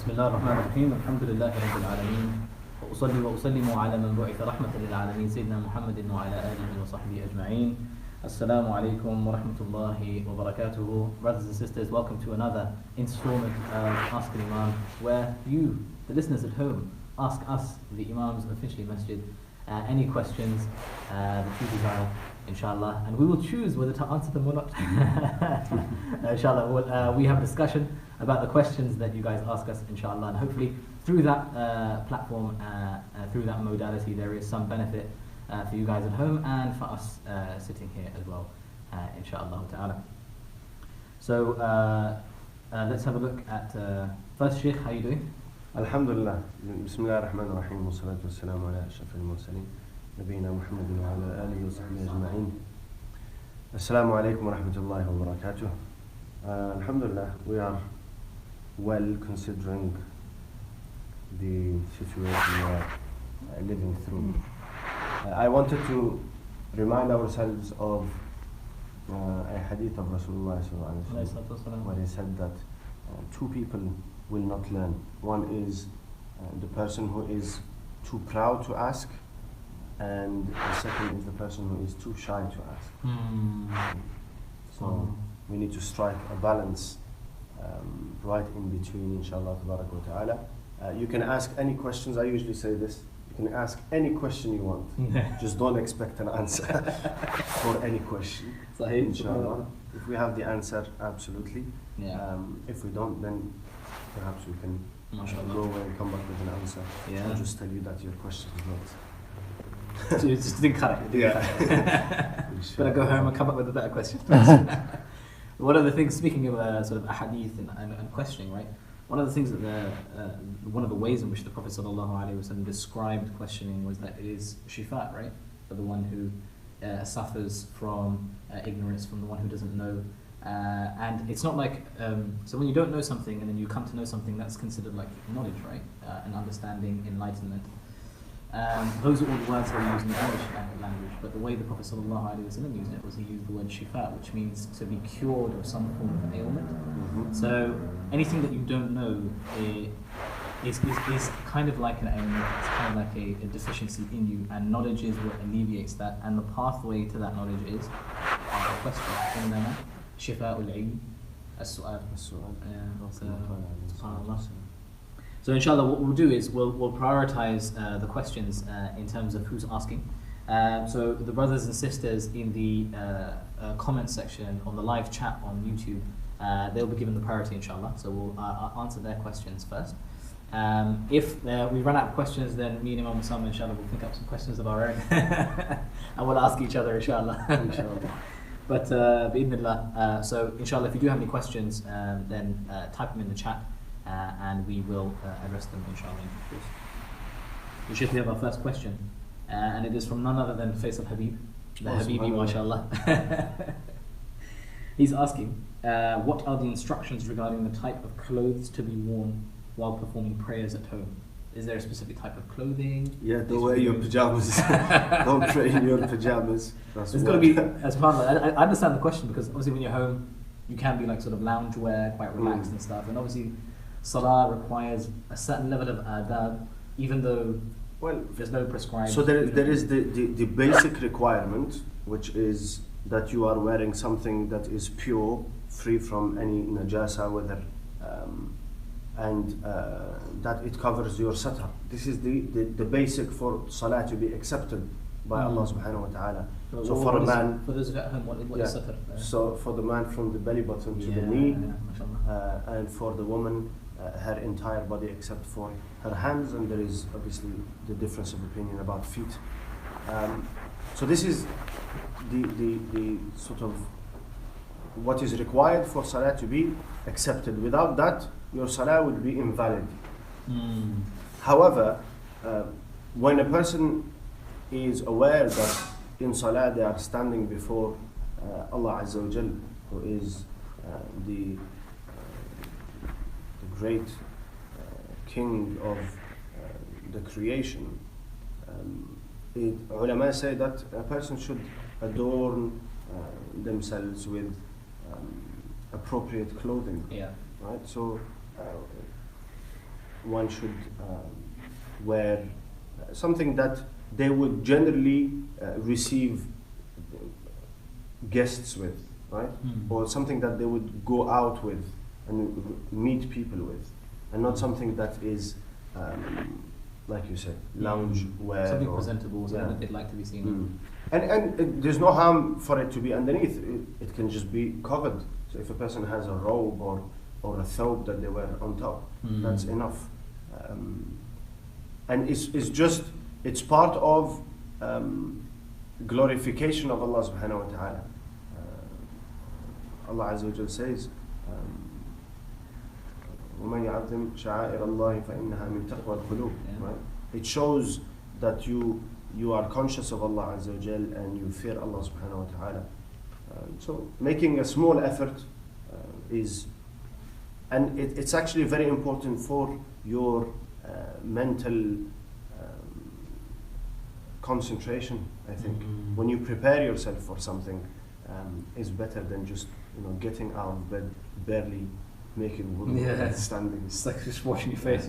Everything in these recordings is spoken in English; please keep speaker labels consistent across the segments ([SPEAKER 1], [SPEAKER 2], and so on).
[SPEAKER 1] بسم الله الرحمن الرحيم الحمد لله رب العالمين وأصلي وأسلم على من بعث رحمة للعالمين سيدنا محمد وعلى آله وصحبه أجمعين. Assalamu alaikum wa rahmatullahi wa barakatuhu. Brothers and sisters, welcome to another installment of Ask an Imam, where you, the listeners at home, ask us, the Imams, officially masjid, any questions that you desire, inshallah, and we will choose whether to answer them or not. Inshallah, we have a discussion about the questions that you guys ask us, inshallah, and hopefully through that platform, through that modality, there is some benefit for you guys at home and for us sitting here as well, inshallah ta'ala. So let's have a look at first Sheikh, how are you doing?
[SPEAKER 2] Alhamdulillah. Bismillah ar-Rahman ar-Rahim. Wa salatu wa salamu ala ashraf al-mursaleen. Nabiyina Muhammadin wa ala alihi wa sahbihi ajma'in. Assalamu alaikum wa rahmatullahi wa barakatuh. Alhamdulillah, we are well considering the situation we are living through. I wanted to remind ourselves of a hadith of Rasulullah where he said that two people will not learn. One is the person who is too proud to ask, and the second is the person who is too shy to ask. So we need to strike a balance right in between, inshallah tabarak wa ta'ala. You can ask any questions. I usually say this: you can ask any question you want. Just don't expect an answer for any question. Inshallah. If we have the answer, absolutely. If we don't, then perhaps we can go away and come back with an answer. I'll just tell you that your question is not.
[SPEAKER 1] So you just didn't cut it. Better go home and come up with a better question. One of the things, speaking of sort of ahadith and questioning, right? One of the things that one of the ways in which the Prophet ﷺ described questioning was that it is shifa, right? For the one who suffers from ignorance, from the one who doesn't know. And it's not like, so when you don't know something and then you come to know something, that's considered like knowledge, right? And understanding, enlightenment. Those are all the words that we use in the English language, but the way the Prophet ﷺ used it was he used the word shifa, which means to be cured of some form of ailment. So anything that you don't know is kind of like an ailment, it's kind of like a deficiency in you, and knowledge is what alleviates that, and the pathway to that knowledge is a question. شفاء العلم السؤال. So inshallah, what we'll do is we'll prioritize the questions in terms of who's asking. So the brothers and sisters in the comment section on the live chat on YouTube, they'll be given the priority, inshallah. So we'll answer their questions first. If we run out of questions, then me and Imam, inshallah, we'll pick up some questions of our own and we'll ask each other, inshallah. But bi'idhnillah, so inshallah, if you do have any questions, then type them in the chat and we will address them, inshallah, in due course. We should have our first question, and it is from none other than Faisal Habib, the Habibi, mashallah. He's asking, what are the instructions regarding the type of clothes to be worn while performing prayers at home? Is there a specific type of clothing?
[SPEAKER 2] Yeah, don't wear your pajamas. Don't pray in your pajamas.
[SPEAKER 1] It's got to be, as part of that. I understand the question, because obviously when you're home, you can be like sort of lounge wear, quite relaxed and stuff. And obviously, salah requires a certain level of adab, even though there's no prescribed.
[SPEAKER 2] So there is the basic requirement, which is that you are wearing something that is pure, free from any najasa, whether and that it covers your satar. This is the basic for salah to be accepted by Allah subhanahu wa ta'ala. So for a man,
[SPEAKER 1] for those at home, what is satar?
[SPEAKER 2] So for the man, from the belly button to the knee, and for the woman, her entire body except for her hands, and there is obviously the difference of opinion about feet. So this is the sort of what is required for salah to be accepted. Without that, your salah would be invalid. However, when a person is aware that in salah they are standing before Allah Azza wa Jal, who is the great king of the creation, ulama say that a person should adorn themselves with appropriate clothing. Right? So one should wear something that they would generally receive guests with, right? Or something that they would go out with and meet people with, and not something that is, like you said, lounge wear.
[SPEAKER 1] Something presentable, something that they'd like to be seen in.
[SPEAKER 2] And there's no harm for it to be underneath. It can just be covered. So if a person has a robe or a thobe that they wear on top, that's enough. And it's part of glorification of Allah subhanahu wa ta'ala. Allah Azza wa Jal says, وَمَنْ يَعْظِمْ شَعَائِرَ اللَّهِ فَإِنَّهَا مِنْ تَقْوَى الْقُلُوبِ. Right? It shows that you are conscious of Allah Azza wa Jal and you fear Allah subhanahu wa ta'ala. So making a small effort is, and it's actually very important for your mental concentration, I think. When you prepare yourself for something, is better than just getting out of bed, barely making wudu, standing.
[SPEAKER 1] It's like just washing your face.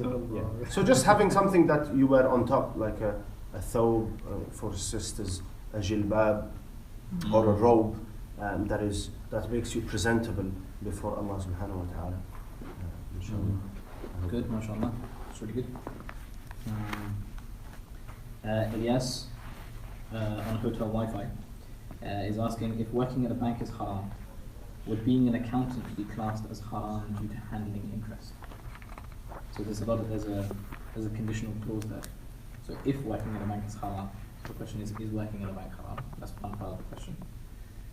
[SPEAKER 2] So just having something that you wear on top, like a thobe for sisters, a jilbab, or a robe, that makes you presentable before Allah subhanahu wa ta'ala. Inshallah.
[SPEAKER 1] Good, mashallah. It's really good. Ilyas, on hotel Wi-Fi, is asking if working at a bank is haram, would being an accountant be classed as haram due to handling interest? So there's a conditional clause there. So if working at a bank is haram, the question is working at a bank haram? That's one part of the question.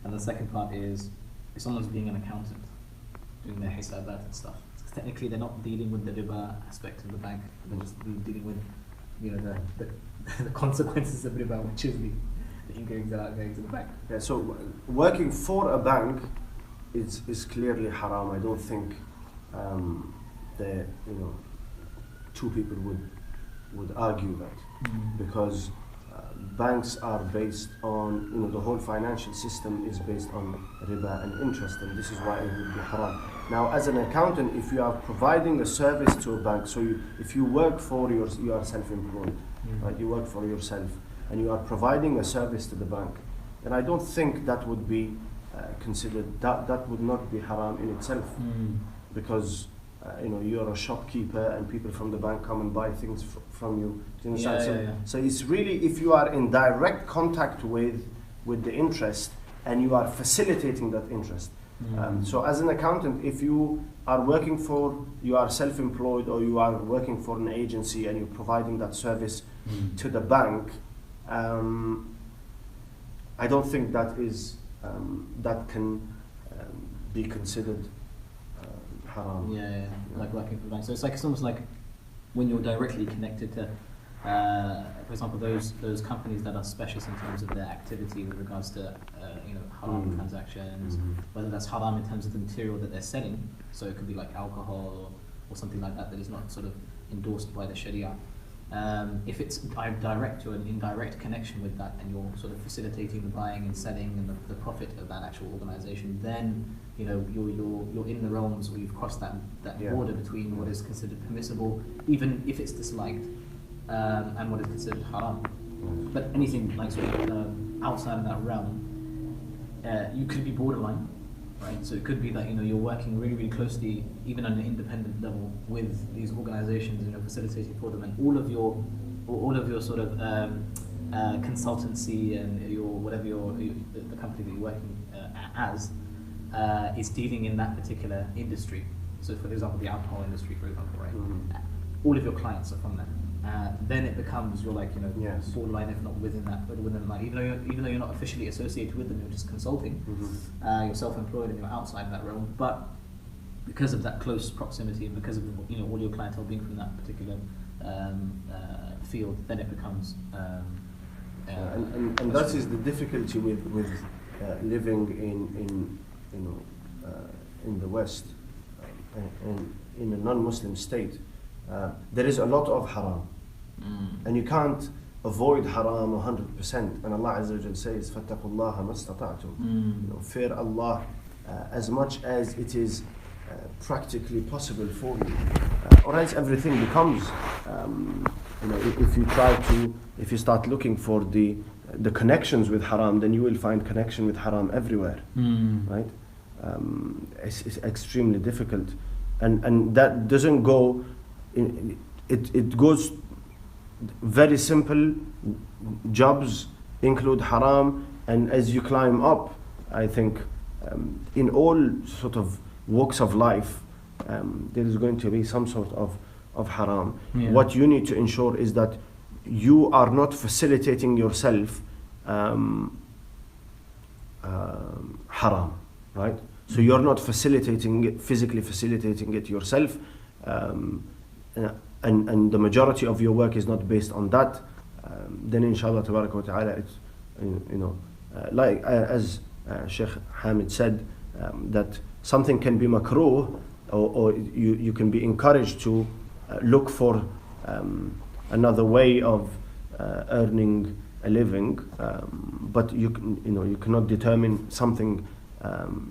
[SPEAKER 1] And the second part is, if someone's being an accountant, doing their hisabat and stuff, technically they're not dealing with the riba aspect of the bank, they're just dealing with the consequences of riba, which is the incomings that are going to the bank.
[SPEAKER 2] Yeah, so working for a bank is clearly haram. I don't think two people would argue that, because banks are based on, the whole financial system is based on riba and interest, and this is why it would be haram. Now, as an accountant, if you are providing a service to a bank, so if you work for you are self-employed, right? You work for yourself, and you are providing a service to the bank, then I don't think that would be considered, that would not be haram in itself, because you're a shopkeeper and people from the bank come and buy things from you. Do you understand? So it's really, if you are in direct contact with the interest and you are facilitating that interest. So as an accountant, if you are you are self-employed, or you are working for an agency and you're providing that service to the bank, I don't think that that can be considered haram.
[SPEAKER 1] Like working for the bank. So it's almost like when you're directly connected to, for example, those companies that are specialists in terms of their activity with regards to haram transactions, whether that's haram in terms of the material that they're selling, so it could be like alcohol or something like that is not sort of endorsed by the Sharia. If it's direct or an indirect connection with that, and you're sort of facilitating the buying and selling and the profit of that actual organisation, then you're in the realms where you've crossed that border between what is considered permissible, even if it's disliked, and what is considered haram. But anything like sort of outside of that realm, you could be borderline, right? So it could be that you're working really, really closely, even on an independent level, with these organisations, facilitating for them, and all of your sort of consultancy and the company that you're working as is dealing in that particular industry. So, for example, the alcohol industry, for example, right? All of your clients are from there. Then it becomes you're like borderline, if not within that, but within that. Even though you're not officially associated with them, you're just consulting. You're self-employed and you're outside that realm. But because of that close proximity and because of all your clientele being from that particular field, then it becomes.
[SPEAKER 2] And that is the difficulty with living in the West, in a non-Muslim state. There is a lot of haram, and you can't avoid haram 100%. And Allah Azza wa Jal says, فَاتَّقُوا اللَّهَ مَا اسْتَطَعْتُمْ. Fear Allah as much as it is practically possible for you, or else everything becomes, if you start looking for the connections with haram, then you will find connection with haram everywhere, right? It's extremely difficult, and that doesn't go. It goes very simple. Jobs include haram, and as you climb up, I think in all sort of walks of life, there is going to be some sort of haram.
[SPEAKER 1] Yeah.
[SPEAKER 2] What you need to ensure is that you are not facilitating yourself haram, right? So you're not facilitating it, physically facilitating it yourself, and the majority of your work is not based on that. Then inshallah tabaraka wa ta'ala, it's like as Sheikh Hamid said, that something can be makruh, or you can be encouraged to look for another way of earning a living, but you cannot determine something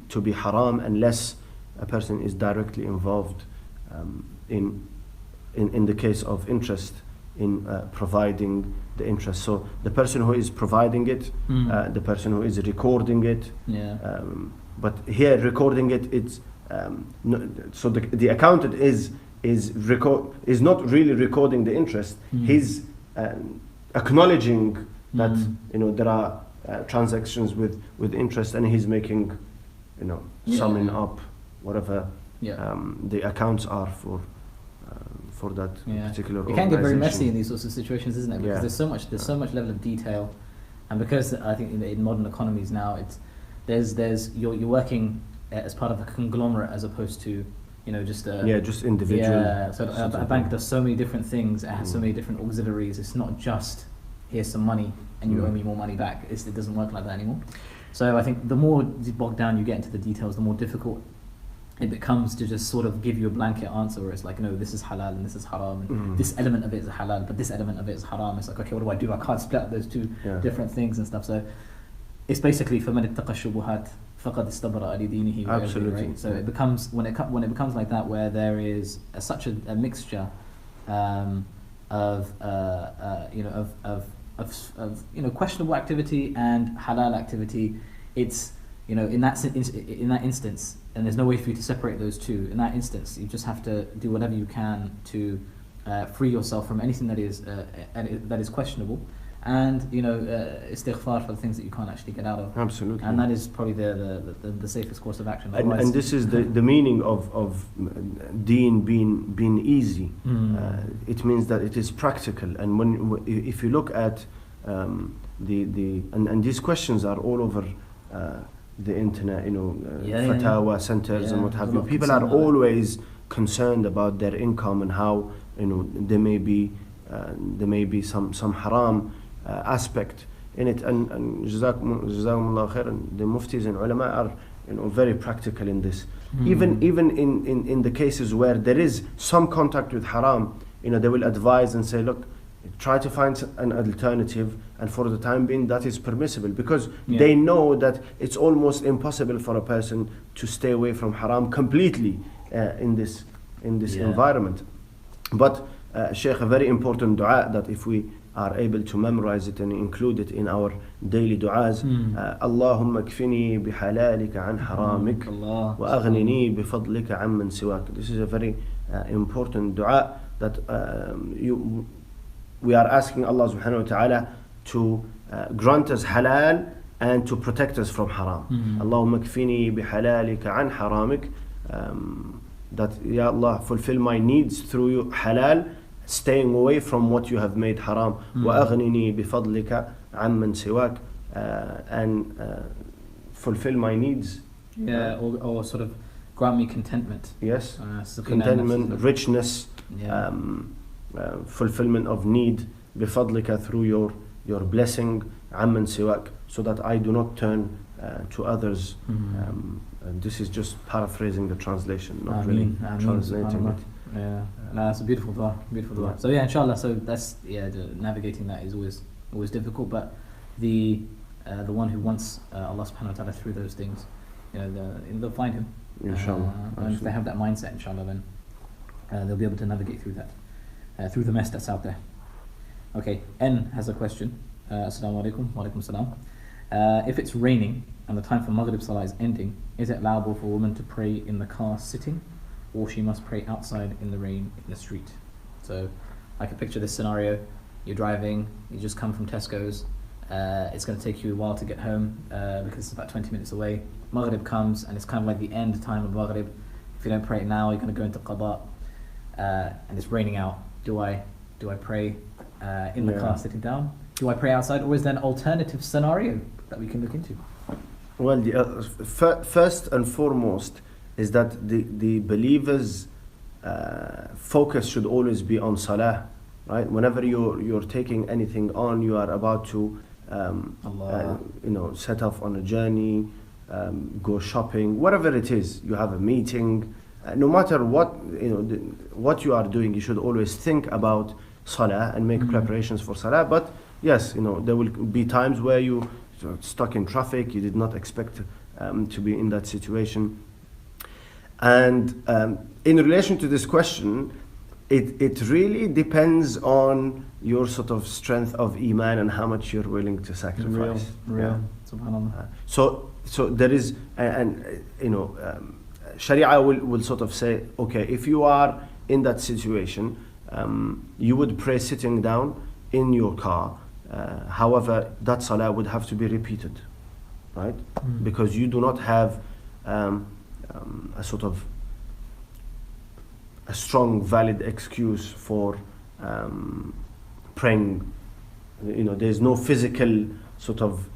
[SPEAKER 2] to be haram unless a person is directly involved in the case of interest in providing the interest. So the person who is providing it, the person who is recording it, but here recording it, it's so the accountant is not really recording the interest. He's acknowledging that there are transactions with interest, and he's making summing up whatever the accounts are for that particular organization.
[SPEAKER 1] It can get very messy in these sorts of situations, isn't it? Because there's so much level of detail, and because I think in modern economies now, you're working as part of a conglomerate as opposed to just
[SPEAKER 2] individual.
[SPEAKER 1] Yeah, so a bank does so many different things. It has so many different auxiliaries. It's not just here's some money and you owe me more money back. It doesn't work like that anymore. So I think the more bogged down you get into the details, the more difficult it becomes to just sort of give you a blanket answer where it's like, no, this is halal and this is haram, and this element of it is halal, but this element of it is haram. It's like, okay, what do? I can't split up those two different things and stuff. So it's basically فَمَنِ اتَّقَى الشُّبُهَاتِ فَقَدْ اسْتَبْرَأَ لِدِينِهِ.
[SPEAKER 2] Absolutely.
[SPEAKER 1] Right? So it becomes when it becomes like that, where there is such a mixture of questionable activity and halal activity. It's in that instance, and there's no way for you to separate those two. In that instance, you just have to do whatever you can to free yourself from anything that is questionable, and istighfar for the things that you can't actually get out of.
[SPEAKER 2] Absolutely.
[SPEAKER 1] And that is probably the safest course of action.
[SPEAKER 2] And this is the meaning of deen being easy. It means that it is practical, and if you look at and these questions are all over the internet, fatawa centers and what have you. People are always concerned about their income and how there may be some haram aspect in it, and jazakumullah khair, and the muftis and ulama are very practical in this. Even in the cases where there is some contact with haram, they will advise and say, look, try to find an alternative, and for the time being that is permissible, because they know that it's almost impossible for a person to stay away from haram completely in this environment. But Shaykh, a very important dua that if we are able to memorize it and include it in our daily du'as, Allahumma kfini bihalalika an haramik wa aghnini bifadlika amman siwak. This is a very important dua that we are asking Allah subhanahu wa ta'ala to grant us halal and to protect us from haram. Allahumma kfini bihalalika an haramik, that Ya Allah, fulfill my needs through you halal, staying away from what you have made haram. Wa aghnini bifadlika amman siwak, and fulfill my needs.
[SPEAKER 1] Or sort of grant me contentment.
[SPEAKER 2] Yes, contentment, richness, fulfillment of need, bifadlika, through your blessing, amman siwak, so that I do not turn to others. And this is just paraphrasing the translation, not really translating it.
[SPEAKER 1] Yeah, no, that's a beautiful dua, So inshallah, so that's navigating that is always difficult, but the one who wants Allah subhanahu wa ta'ala through those things they'll find him.
[SPEAKER 2] Inshallah.
[SPEAKER 1] And if they have that mindset, inshallah, then they'll be able to navigate through that, through the mess that's out there. Okay, N has a question. Assalamu alaikum. Wa alaikum salam. If it's raining and the time for Maghrib Salah is ending, is it allowable for a woman to pray in the car sitting, or she must pray outside in the rain in the street? So I can picture this scenario. You're driving, you just come from Tesco's, it's going to take you a while to get home because it's about 20 minutes away. Maghrib comes and it's kind of like the end time of Maghrib. If you don't pray it now, you're going to go into Qada, and it's raining out. Do I pray in the car sitting down? Do I pray outside, or is there an alternative scenario that we can look into?
[SPEAKER 2] Well, first and foremost is that the believers' focus should always be on salah, right? Whenever you're taking anything on, you are about to set off on a journey, go shopping, whatever it is. You have a meeting. No matter what you are doing, you should always think about salah and make preparations for salah. But yes, there will be times where you stuck in traffic, you did not expect to be in that situation. And in relation to this question, it really depends on your sort of strength of iman and how much you're willing to sacrifice.
[SPEAKER 1] Real. Subhanallah.
[SPEAKER 2] So there is, Sharia will sort of say, okay, if you are in that situation, you would pray sitting down in your car. However, that salah would have to be repeated, right? Because you do not have a sort of a strong, valid excuse for praying. There's no physical sort of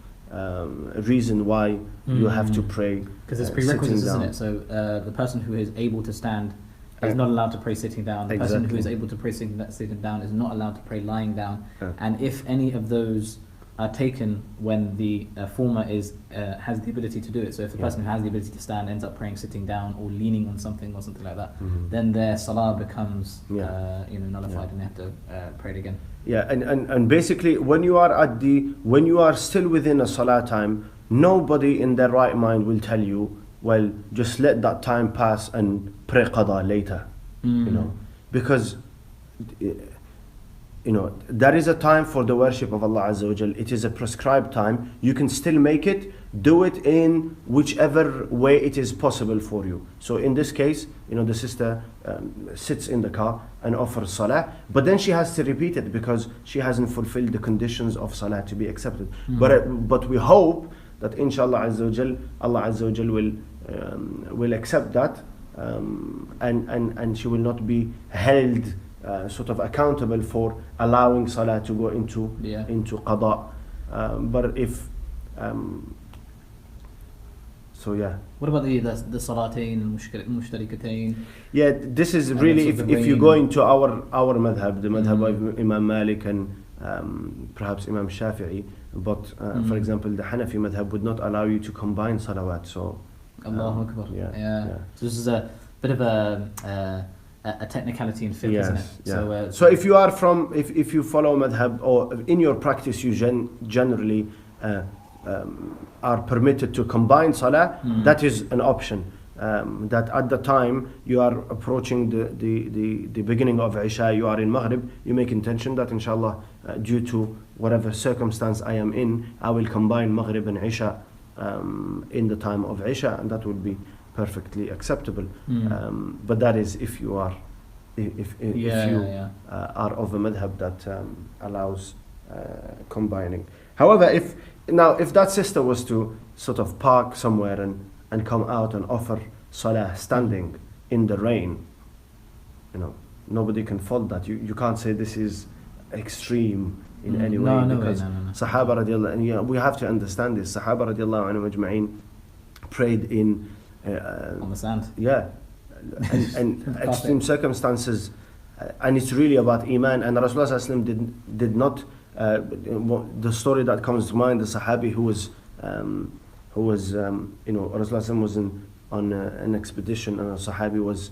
[SPEAKER 2] reason why you have to pray.
[SPEAKER 1] Because it's prerequisites, isn't it? So the person who is able to stand is not allowed to pray sitting down. The person who is able to pray sitting down is not allowed to pray lying down. And if any of those are taken when the former has the ability to do it, so if the person who has the ability to stand ends up praying sitting down or leaning on something or something like that, then their salah becomes nullified and they have to pray it again.
[SPEAKER 2] Yeah, and basically when you are still within a salah time, nobody in their right mind will tell you, well, just let that time pass and pray qada later, because there is a time for the worship of Allah Azza wa Jal. It is a prescribed time. You can still make it, do it in whichever way it is possible for you. So in this case, the sister sits in the car and offers salah, but then she has to repeat it because she hasn't fulfilled the conditions of salah to be accepted. But we hope that inshallah Azza wa Jal, Allah Azza wa Jal will accept that, and she will not be held sort of accountable for allowing salah to go into qada. But if
[SPEAKER 1] what about the salatayn al-mushtarikatain?
[SPEAKER 2] Yeah, this is really if you go into our madhab, the madhab of Imam Malik and perhaps Imam Shafi'i, but for example the Hanafi madhab would not allow you to combine salawat. So
[SPEAKER 1] Allahu Akbar. So this is a bit of a technicality in fiqh, isn't it?
[SPEAKER 2] Yeah. So if you are if you follow madhab, or in your practice you generally are permitted to combine salah, that is an option. That at the time you are approaching the beginning of Isha, you are in Maghrib, you make intention that inshallah due to whatever circumstance I am in, I will combine Maghrib and Isha in the time of Isha, and that would be perfectly acceptable. But that is if you are are of a madhab that allows combining. However, if that sister was to sort of park somewhere and come out and offer salah standing in the rain, nobody can fault that. You can't say this is extreme in any way, because Sahaba radiallahu anhu, we have to understand this. Sahaba radiallahu anhu majma'in prayed in
[SPEAKER 1] on the sand.
[SPEAKER 2] Yeah, and extreme circumstances, and it's really about iman. And Rasulullah sallallahu alaihi wasallam did not. The story that comes to mind, the Sahabi who was Rasulullah sallallahu was on an expedition, and a Sahabi was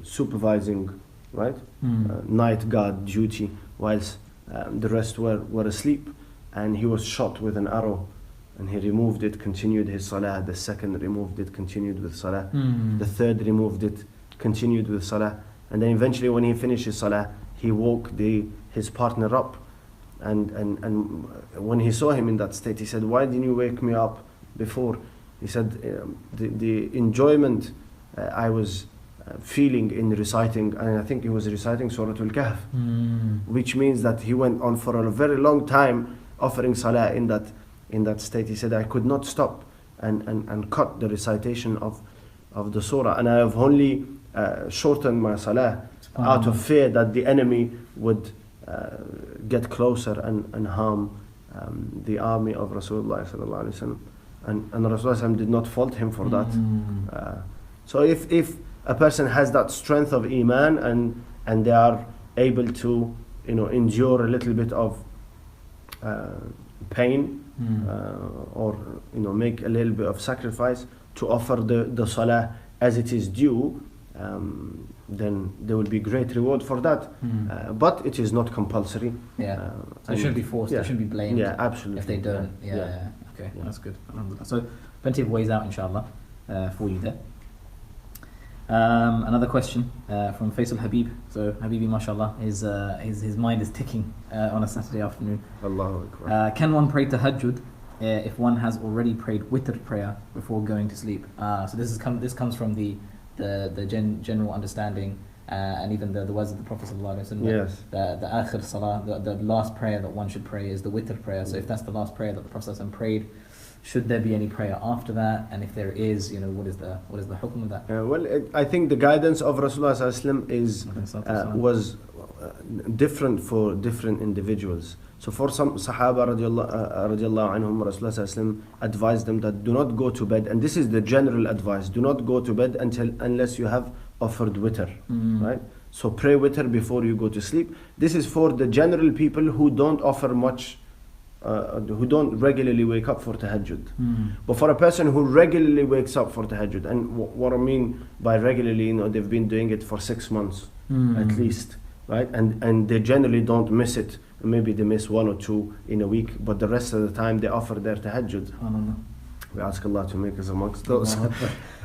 [SPEAKER 2] supervising, right, night guard duty, whilst the rest were asleep, and he was shot with an arrow and he removed it, continued his salah. The second removed it, continued with salah. The third removed it, continued with salah. And then eventually when he finished his salah, he woke his partner up. And when he saw him in that state, he said, why didn't you wake me up before? He said, the enjoyment I was feeling in reciting, and I think he was reciting Surah Al-Kahf, which means that he went on for a very long time offering salah in that state. He said, I could not stop and cut the recitation of the surah, and I have only shortened my salah out of fear that the enemy would get closer and harm the army of Rasulullah sallallahu alaihi wasallam. And Rasulullah did not fault him for that. So if a person has that strength of iman and they are able to endure a little bit of pain or make a little bit of sacrifice to offer the salah as it is due, then there will be great reward for that. But it is not compulsory.
[SPEAKER 1] So it shouldn't be forced. They shouldn't be blamed.
[SPEAKER 2] Yeah, absolutely.
[SPEAKER 1] If they don't. Okay, that's good. So plenty of ways out, inshallah, for you there. Another question from Faisal Habib. So Habibi, mashallah, his mind is ticking on a Saturday afternoon.
[SPEAKER 2] Allahu Akbar.
[SPEAKER 1] Can one pray tahajjud if one has already prayed witr prayer before going to sleep? So this comes from the general understanding and even the words of the Prophet sallallahu alaihi wasallam.
[SPEAKER 2] Yes.
[SPEAKER 1] The akhir salah, the last prayer that one should pray is the witr prayer. So if that's the last prayer that the Prophet sallallahu alaihi wasallam prayed, should there be any prayer after that? And if there is, what is the hukm of that?
[SPEAKER 2] Well, I think the guidance of Rasulullah sallallahu alaihi wasallam was different for different individuals. So for some Sahaba radiallahu anhum, Rasulullah sallallahu alaihi wasallam advised them that do not go to bed, and this is the general advice: do not go to bed unless you have offered witr, right? So pray witr before you go to sleep. This is for the general people who don't offer much. Who don't regularly wake up for tahajjud. But for a person who regularly wakes up for tahajjud, and what I mean by regularly, they've been doing it for 6 months at least, right? And they generally don't miss it. Maybe they miss 1 or 2 in a week, but the rest of the time they offer their tahajjud. We ask Allah to make us amongst those.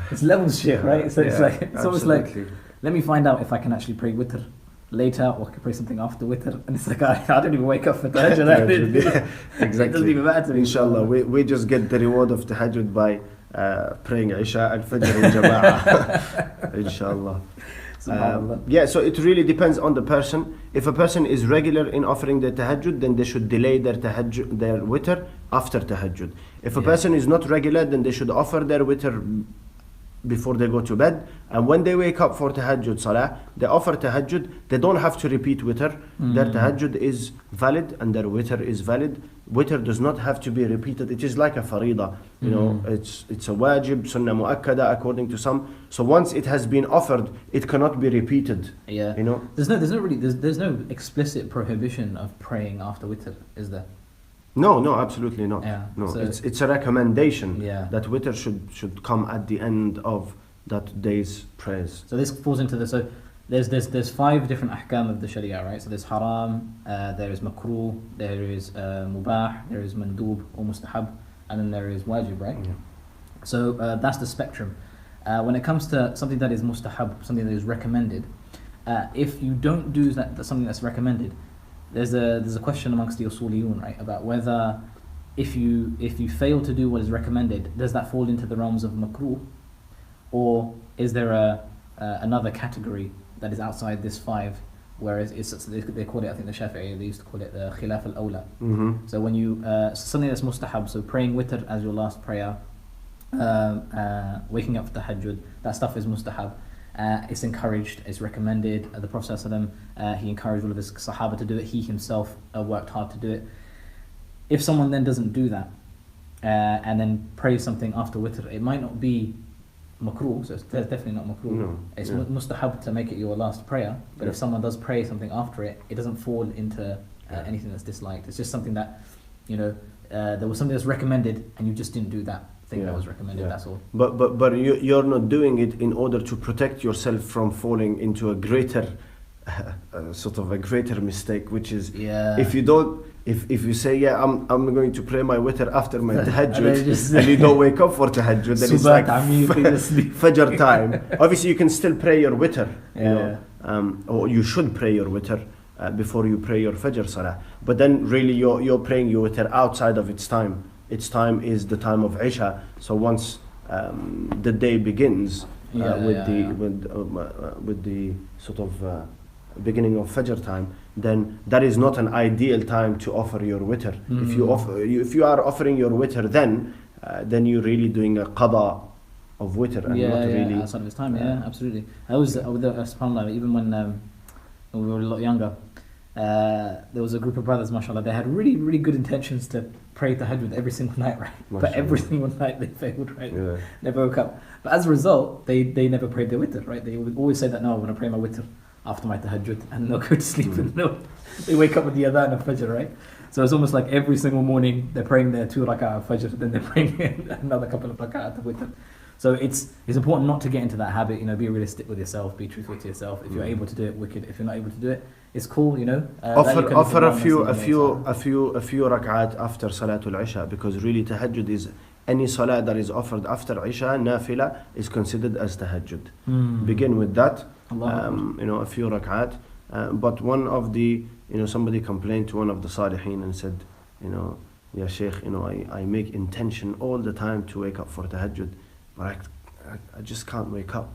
[SPEAKER 1] It's levels shit, right? So it's almost like, let me find out if I can actually pray witr later, or I can pray something after witr, and it's like I don't even wake up for tahajjud.
[SPEAKER 2] Exactly.
[SPEAKER 1] It doesn't even matter to me.
[SPEAKER 2] Inshallah, we just get the reward of tahajjud by praying Isha and Fajr in Jama'ah. Inshallah. So it really depends on the person. If a person is regular in offering their tahajjud, then they should delay their witr after tahajjud. If a person is not regular, then they should offer their witr before they go to bed, and when they wake up for tahajjud salah, they offer tahajjud. They don't have to repeat witr. Their tahajjud is valid and their witr is valid. Witr does not have to be repeated. It is like a farida, it's a wajib, sunnah muakkada according to some. So once it has been offered, it cannot be repeated.
[SPEAKER 1] There's no explicit prohibition of praying after witr, is there?
[SPEAKER 2] No, absolutely not. No,
[SPEAKER 1] so
[SPEAKER 2] it's a recommendation that witr should come at the end of that day's prayers.
[SPEAKER 1] So this falls into the there's 5 different ahkam of the sharia, right? So there's haram, there is makruh, there is mubah, there is mandub or mustahab, and then there is wajib, right? So that's the spectrum. When it comes to something that is mustahab, something that is recommended, if you don't do that's something that's recommended, there's a question amongst the usuliyun, right, about whether if you fail to do what is recommended, does that fall into the realms of makruh, or is there another category that is outside this 5, whereas they call it, I think the Shafi'i, they used to call it the khilaf al-awla. So when you something that's mustahab, so praying witr as your last prayer, waking up for tahajjud, that stuff is mustahab. It's encouraged, it's recommended. The Prophet ﷺ, he encouraged all of his Sahaba to do it. He himself worked hard to do it. If someone then doesn't do that and then prays something after witr, it might not be makruh, so it's definitely not makruh. It's mustahab to make it your last prayer, but if someone does pray something after it, it doesn't fall into anything that's disliked. It's just something that, there was something that's recommended and you just didn't do that thing that was recommended, that's all.
[SPEAKER 2] But you're not doing it in order to protect yourself from falling into a greater sort of a greater mistake, which is if you don't if you say, yeah, I'm going to pray my witr after my tahajjud,
[SPEAKER 1] then
[SPEAKER 2] and you don't wake up for tahajjud, then it's like fajr time. Obviously, you can still pray your witr, or you should pray your witr before you pray your fajr salah. But then really you're praying your witr outside of its time. Its time is the time of Isha. So once the day begins with the sort of beginning of Fajr time, then that is not an ideal time to offer your witr. If you are offering your witr, then you're really doing a qada of witr and not really
[SPEAKER 1] outside of his time. Absolutely. I was subhanAllah, even when we were a lot younger, there was a group of brothers, mashallah, they had really, really good intentions to pray tahajjud every single night, right? But every single night they failed, right? Never woke up. But as a result, they never prayed their witr, right? They would always say that, no, I'm going to pray my witr after my tahajjud, and they'll go to sleep and they wake up with the adhan of fajr, right? So it's almost like every single morning they're praying their 2 rak'ah of fajr, then they're praying another couple of rak'ah of witr. So it's important not to get into that habit, be realistic with yourself, be truthful to yourself. If you're able to do it, wicked. If you're not able to do it, it's cool,
[SPEAKER 2] Offer a few rak'at after Salatul Isha, because really tahajjud is any salah that is offered after Isha, nafila, is considered as tahajjud. Begin with that, a few rak'at. But one of the, somebody complained to one of the salihin and said, Ya Shaykh, I make intention all the time to wake up for tahajjud, but I just can't wake up.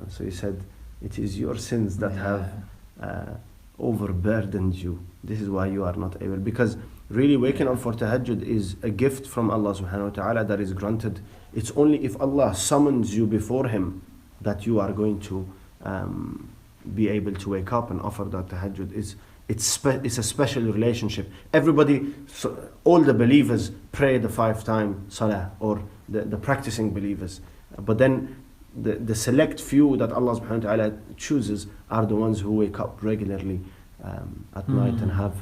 [SPEAKER 2] So he said, it is your sins that have overburdened you. This is why you are not able. Because really waking up for tahajjud is a gift from Allah subhanahu wa ta'ala that is granted. It's only if Allah summons you before Him that you are going to be able to wake up and offer that tahajjud. It's a special relationship. Everybody, all the believers pray the 5-time salah, or the practicing believers. But then the select few that Allah subhanahu wa ta'ala chooses are the ones who wake up regularly at night and have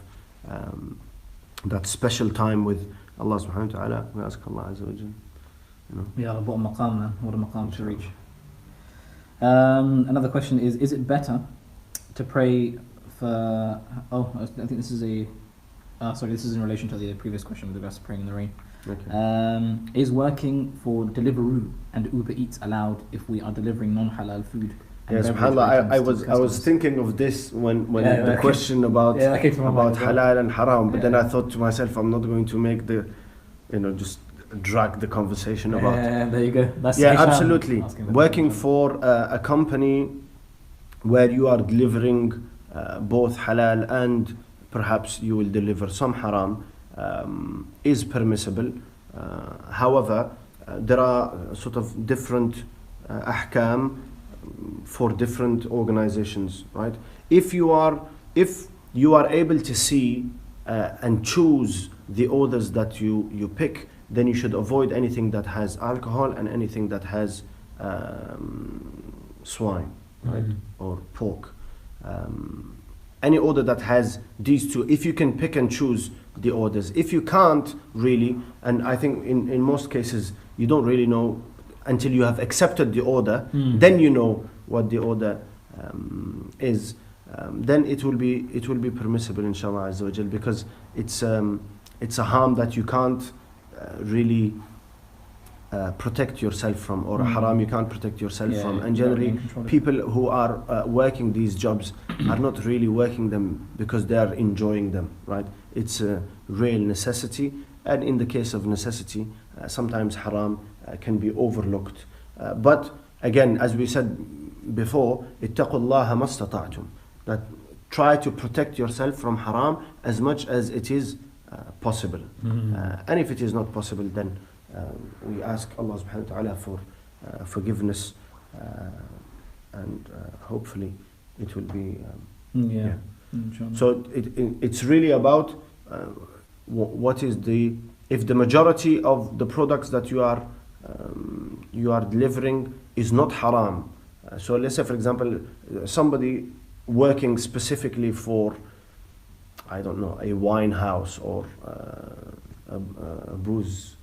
[SPEAKER 2] that special time with Allah subhanahu wa ta'ala. We ask Allah Azza wa Jal.
[SPEAKER 1] Yeah, what a maqam, man. What a maqam to reach. Another question is it better to pray for... I think this is this is in relation to the previous question with regards to praying in the rain. Okay. Is working for deliveroo and Uber Eats allowed if we are delivering non-halal food?
[SPEAKER 2] Yes, subhanAllah, I was thinking of this when the question about halal and haram, but then I thought to myself, I'm not going to make just drag the conversation about.
[SPEAKER 1] There you go. That's
[SPEAKER 2] absolutely. Working for a company where you are delivering both halal and perhaps you will deliver some haram is permissible. However, there are sort of different ahkam for different organizations, right? If you are able to see and choose the orders that you pick, then you should avoid anything that has alcohol and anything that has swine, right? Or pork. Any order that has these two, if you can pick and choose the orders. If you can't really, and I think in most cases you don't really know until you have accepted the order, then you know what the order is. Then it will be permissible, inshallah Azza wa Jal, because it's a harm that you can't really protect yourself from, or a haram you can't protect yourself from. And generally people who are working these jobs are not really working them because they are enjoying them, right? It's a real necessity, and in the case of necessity sometimes haram can be overlooked. But again, as we said before, اتقوا الله ما استطعتم, that try to protect yourself from haram as much as it is possible. And if it is not possible, then we ask Allah subhanahu wa ta'ala for forgiveness, and hopefully it will be so it's really about what is if the majority of the products that you are delivering is not haram. So let's say, for example, somebody working specifically for, I don't know, a wine house or a booze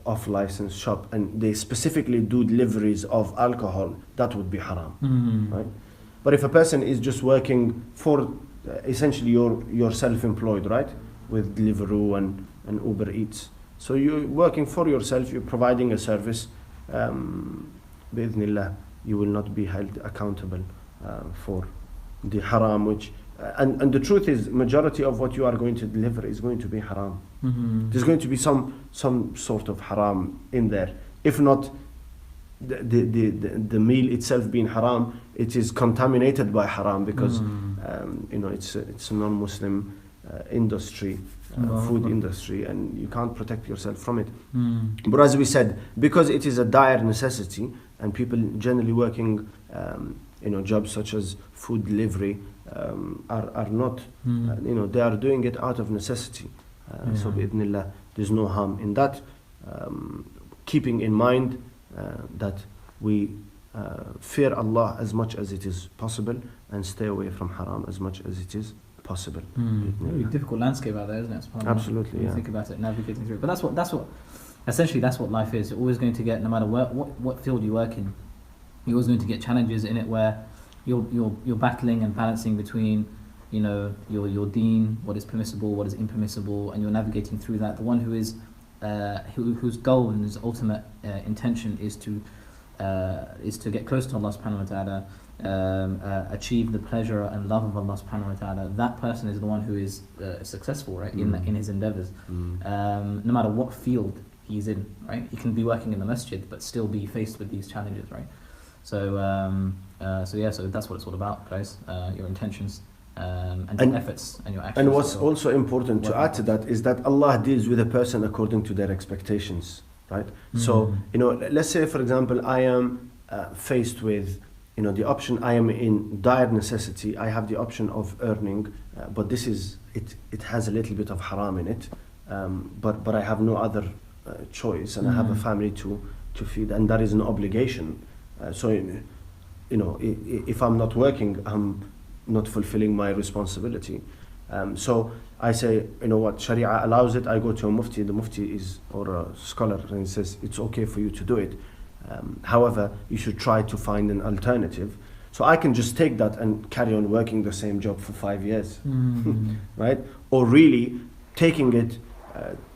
[SPEAKER 2] off-license shop, and they specifically do deliveries of alcohol, that would be haram, right? But if a person is just working for essentially you're self-employed, right? with deliveroo and Uber Eats. So you're working for yourself, you're providing a service. Bi'idhnillah, you will not be held accountable for the haram, which and the truth is, majority of what you are going to deliver is going to be haram. There's going to be some sort of haram in there. If not the meal itself being haram, it is contaminated by haram because it's a non-Muslim industry, food industry, and you can't protect yourself from it. But as we said, because it is a dire necessity, and people generally working jobs such as food delivery are not, they are doing it out of necessity. So bi'idhnillah, there's no harm in that. Keeping in mind that we fear Allah as much as it is possible and stay away from haram as much as it is possible.
[SPEAKER 1] Really difficult landscape out there, isn't it?
[SPEAKER 2] Absolutely, yeah.
[SPEAKER 1] Think about it, navigating through it. But that's what essentially that's what life is. You're always going to get, no matter what field you work in, you're always going to get challenges in it where you're battling and balancing between your deen, what is permissible, what is impermissible, and you're navigating through that. The one who is whose goal and his ultimate intention is to get close to Allah subhanahu wa ta'ala, achieve the pleasure and love of Allah subhanahu wa ta'ala, that person is the one who is successful, right, in his endeavors. No matter what field he's in, right? He can be working in the masjid but still be faced with these challenges, right? So that's what it's all about, guys. Your intentions and your efforts and your actions.
[SPEAKER 2] And what's also important to add to that is that Allah deals with a person according to their expectations, right? So, let's say, for example, I am faced with, the option, I am in dire necessity, I have the option of earning, but this is, it has a little bit of haram in it, but I have no other choice, and I have a family to feed, and that is an obligation. So, if I'm not working, I'm not fulfilling my responsibility. So I say, what, Sharia allows it, I go to a mufti, the mufti is, or a scholar, and he says, it's okay for you to do it. However, you should try to find an alternative. So I can just take that and carry on working the same job for 5 years, right? Or really taking it,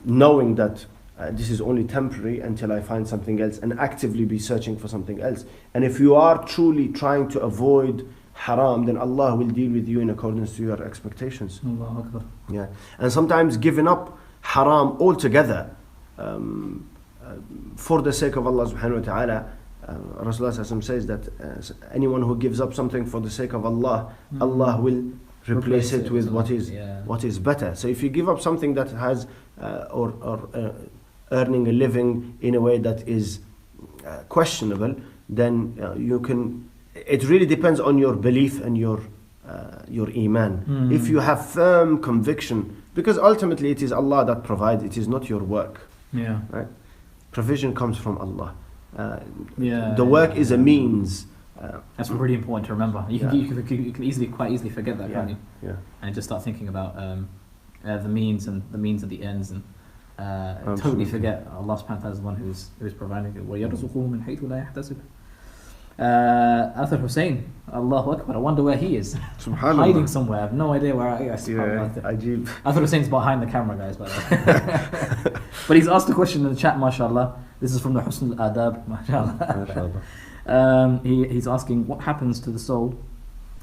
[SPEAKER 2] knowing that this is only temporary until I find something else, and actively be searching for something else. And if you are truly trying to avoid haram, then Allah will deal with you in accordance to your expectations.
[SPEAKER 1] Allahu Akbar.
[SPEAKER 2] Yeah, and sometimes giving up haram altogether for the sake of Allah subhanahu wa ta'ala. Rasulullah says that anyone who gives up something for the sake of Allah, Allah will replace it with what is better. So if you give up something that has or earning a living in a way that is questionable, then you can. It really depends on your belief and your iman. If you have firm conviction, because ultimately it is Allah that provides, it is not your work.
[SPEAKER 1] Yeah.
[SPEAKER 2] Right? Provision comes from Allah. The work is a means.
[SPEAKER 1] That's really important to remember. You can quite easily forget that, can't you?
[SPEAKER 2] Yeah.
[SPEAKER 1] And just start thinking about the means and the ends, and totally forget Allah subhanahu wa ta'ala is the one who's providing it. وَيَرْزُقُهُ مِنْ حَيْثُ لَا يَحْتَسِبُ. Athar Hussein, Allahu Akbar, I wonder where he is. Hiding somewhere. I have no idea where I is.
[SPEAKER 2] Ajib.
[SPEAKER 1] Athar Hussein's behind the camera, guys, by the way. But he's asked a question in the chat, mashallah. This is from the Husn al-Adab, mashallah. He's asking, what happens to the soul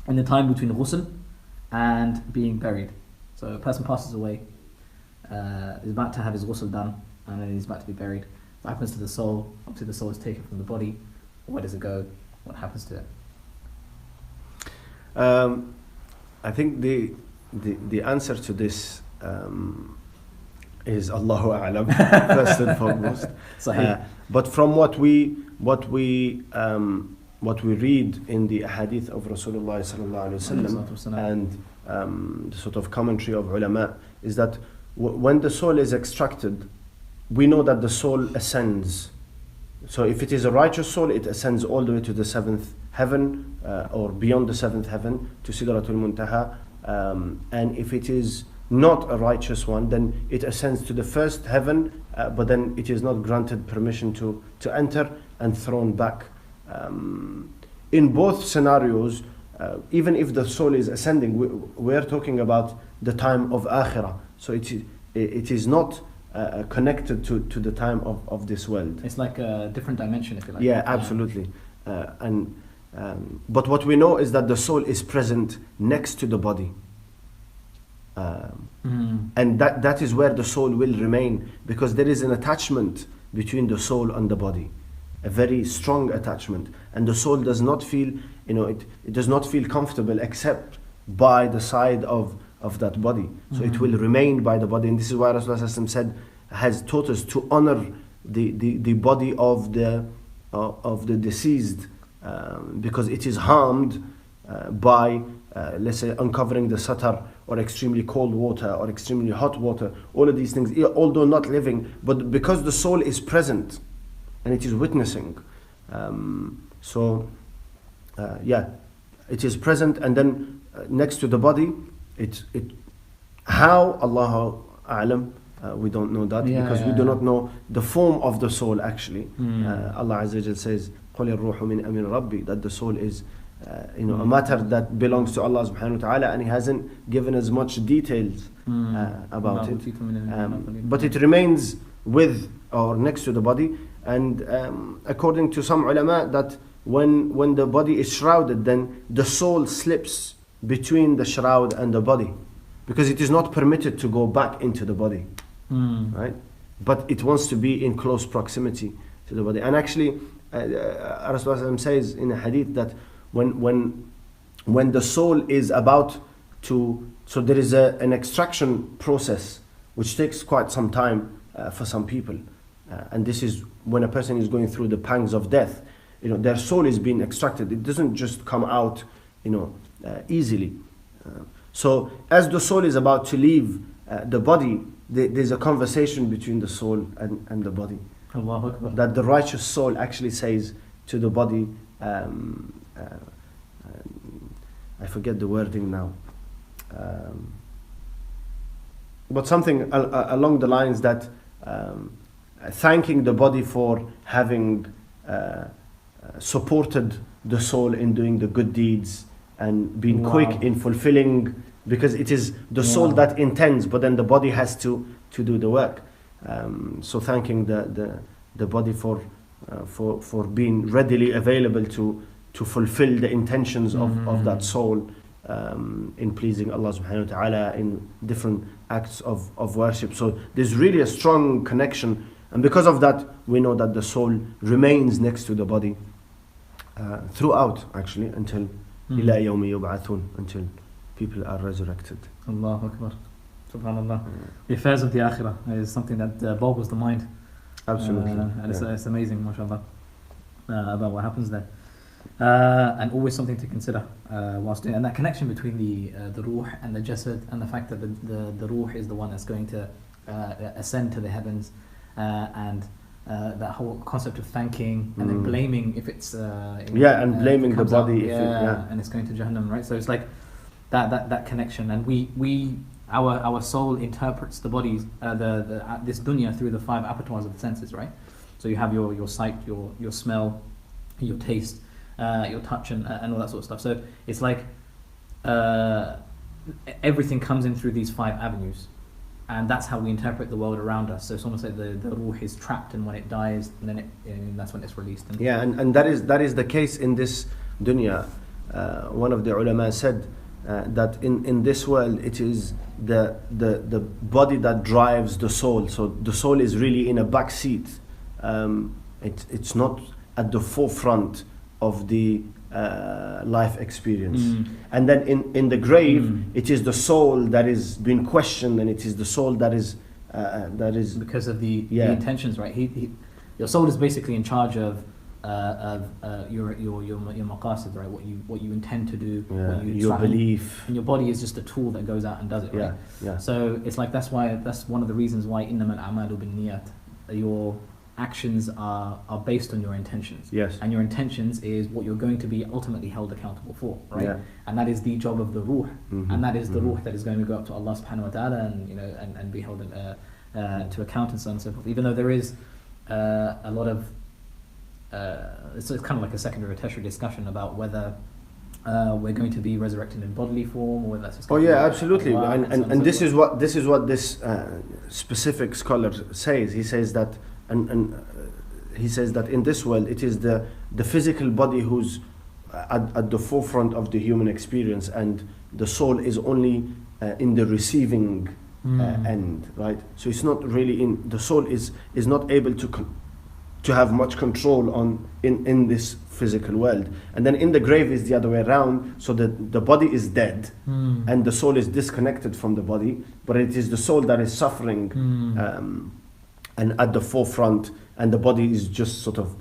[SPEAKER 1] in the time between ghusl and being buried? So a person passes away, is about to have his ghusl done, and then he's about to be buried. What happens to the soul? Obviously the soul is taken from the body. Where does it go? What happens to it?
[SPEAKER 2] I think the answer to this is Allahu A'lam, first and foremost. But from what we read in the hadith of Rasulullah sallallahu alaihi wasallam and the sort of commentary of ulama is that when the soul is extracted, we know that the soul ascends. So if it is a righteous soul, it ascends all the way to the 7th heaven, or beyond the 7th heaven, to Sidratul Muntaha. And if it is not a righteous one, then it ascends to the 1st heaven, but then it is not granted permission to enter and thrown back. In both scenarios, even if the soul is ascending, we're talking about the time of akhirah. So it is not connected to the time of this world.
[SPEAKER 1] It's like a different dimension, if you like.
[SPEAKER 2] Yeah, absolutely. But what we know is that the soul is present next to the body. And that is where the soul will remain, because there is an attachment between the soul and the body, a very strong attachment, and the soul does not feel, it does not feel comfortable except by the side of that body. So it will remain by the body, and this is why Rasulullah said, has taught us to honor the body of the deceased, because it is harmed by let's say uncovering the satar, or extremely cold water, or extremely hot water, all of these things, although not living, but because the soul is present and it is witnessing. It is present, and then next to the body, how, Allahu A'lam, we don't know that, because we do not know the form of the soul actually. Allah Azza wa Jal says, قُلِ الرُّوحُ مِنْ أَمْرِ رَبِّي, that the soul is a matter that belongs to Allah subhanahu wa ta'ala, and He hasn't given us much details about it. But it remains with or next to the body, and according to some ulama, that when the body is shrouded, then the soul slips between the shroud and the body, because it is not permitted to go back into the body, right? But it wants to be in close proximity to the body. And actually, Rasulullah says in a hadith that when the soul is about to, so there is an extraction process which takes quite some time for some people, and this is when a person is going through the pangs of death. Their soul is being extracted. It doesn't just come out easily. So as the soul is about to leave the body, there's a conversation between the soul and the body.
[SPEAKER 1] Allahu Akbar.
[SPEAKER 2] That the righteous soul actually says to the body, I forget the wording now, but something along the lines that thanking the body for having supported the soul in doing the good deeds and being quick in fulfilling, because it is the soul that intends, but then the body has to do the work. So thanking the body for being readily available to fulfill the intentions of that soul in pleasing Allah subhanahu wa ta'ala in different acts of worship. So there's really a strong connection, and because of that we know that the soul remains next to the body throughout, actually, until ila yawmi yub'athun, until people are resurrected.
[SPEAKER 1] Allahu Akbar. Subhanallah. The affairs of the akhirah is something that boggles the mind.
[SPEAKER 2] Absolutely.
[SPEAKER 1] And it's amazing, mashallah, about what happens there. And always something to consider whilst doing, and that connection between the ruh and the jasad, and the fact that the ruh is the one that's going to ascend to the heavens, and that whole concept of thanking and then blaming if it's
[SPEAKER 2] and blaming the body
[SPEAKER 1] and it's going to Jahannam, right? So it's like that connection, and our soul interprets the body's this dunya through the 5 apertures of the senses, right? So you have your sight, your smell, your taste, your touch, and all that sort of stuff. So it's like everything comes in through these 5 avenues, and that's how we interpret the world around us. So it's almost like the ruh is trapped, and when it dies, and then that's when it's released.
[SPEAKER 2] And that is the case in this dunya. One of the ulama said that in this world it is the body that drives the soul. So the soul is really in a back seat. It's not at the forefront of the life experience. And then in the grave, it is the soul that is being questioned, and it is the soul that is
[SPEAKER 1] because of the intentions, right? Your soul is basically in charge of your maqasid, right? What you intend to do, what you
[SPEAKER 2] your belief,
[SPEAKER 1] and your body is just a tool that goes out and does it, right? So it's like that's one of the reasons why innamal a'malu binniyat, your actions are based on your intentions.
[SPEAKER 2] Yes.
[SPEAKER 1] And your intentions is what you're going to be ultimately held accountable for, right? And that is the job of the ruh, and that is the ruh that is going to go up to Allah subhanahu wa ta'ala and be held to account, and so on and so forth. Even though there is a lot of it's kind of like a secondary or tertiary discussion about whether we're going to be resurrected in bodily form, or whether that's just
[SPEAKER 2] Oh yeah, absolutely.
[SPEAKER 1] Allah,
[SPEAKER 2] And this is what this specific scholar says. He says that he says that in this world it is the physical body who's at the forefront of the human experience, and the soul is only in the receiving end, right? So it's not really the soul is not able to have much control on in this physical world. And then in the grave is the other way around, so that the body is dead and the soul is disconnected from the body, but it is the soul that is suffering and at the forefront, and the body is just sort of,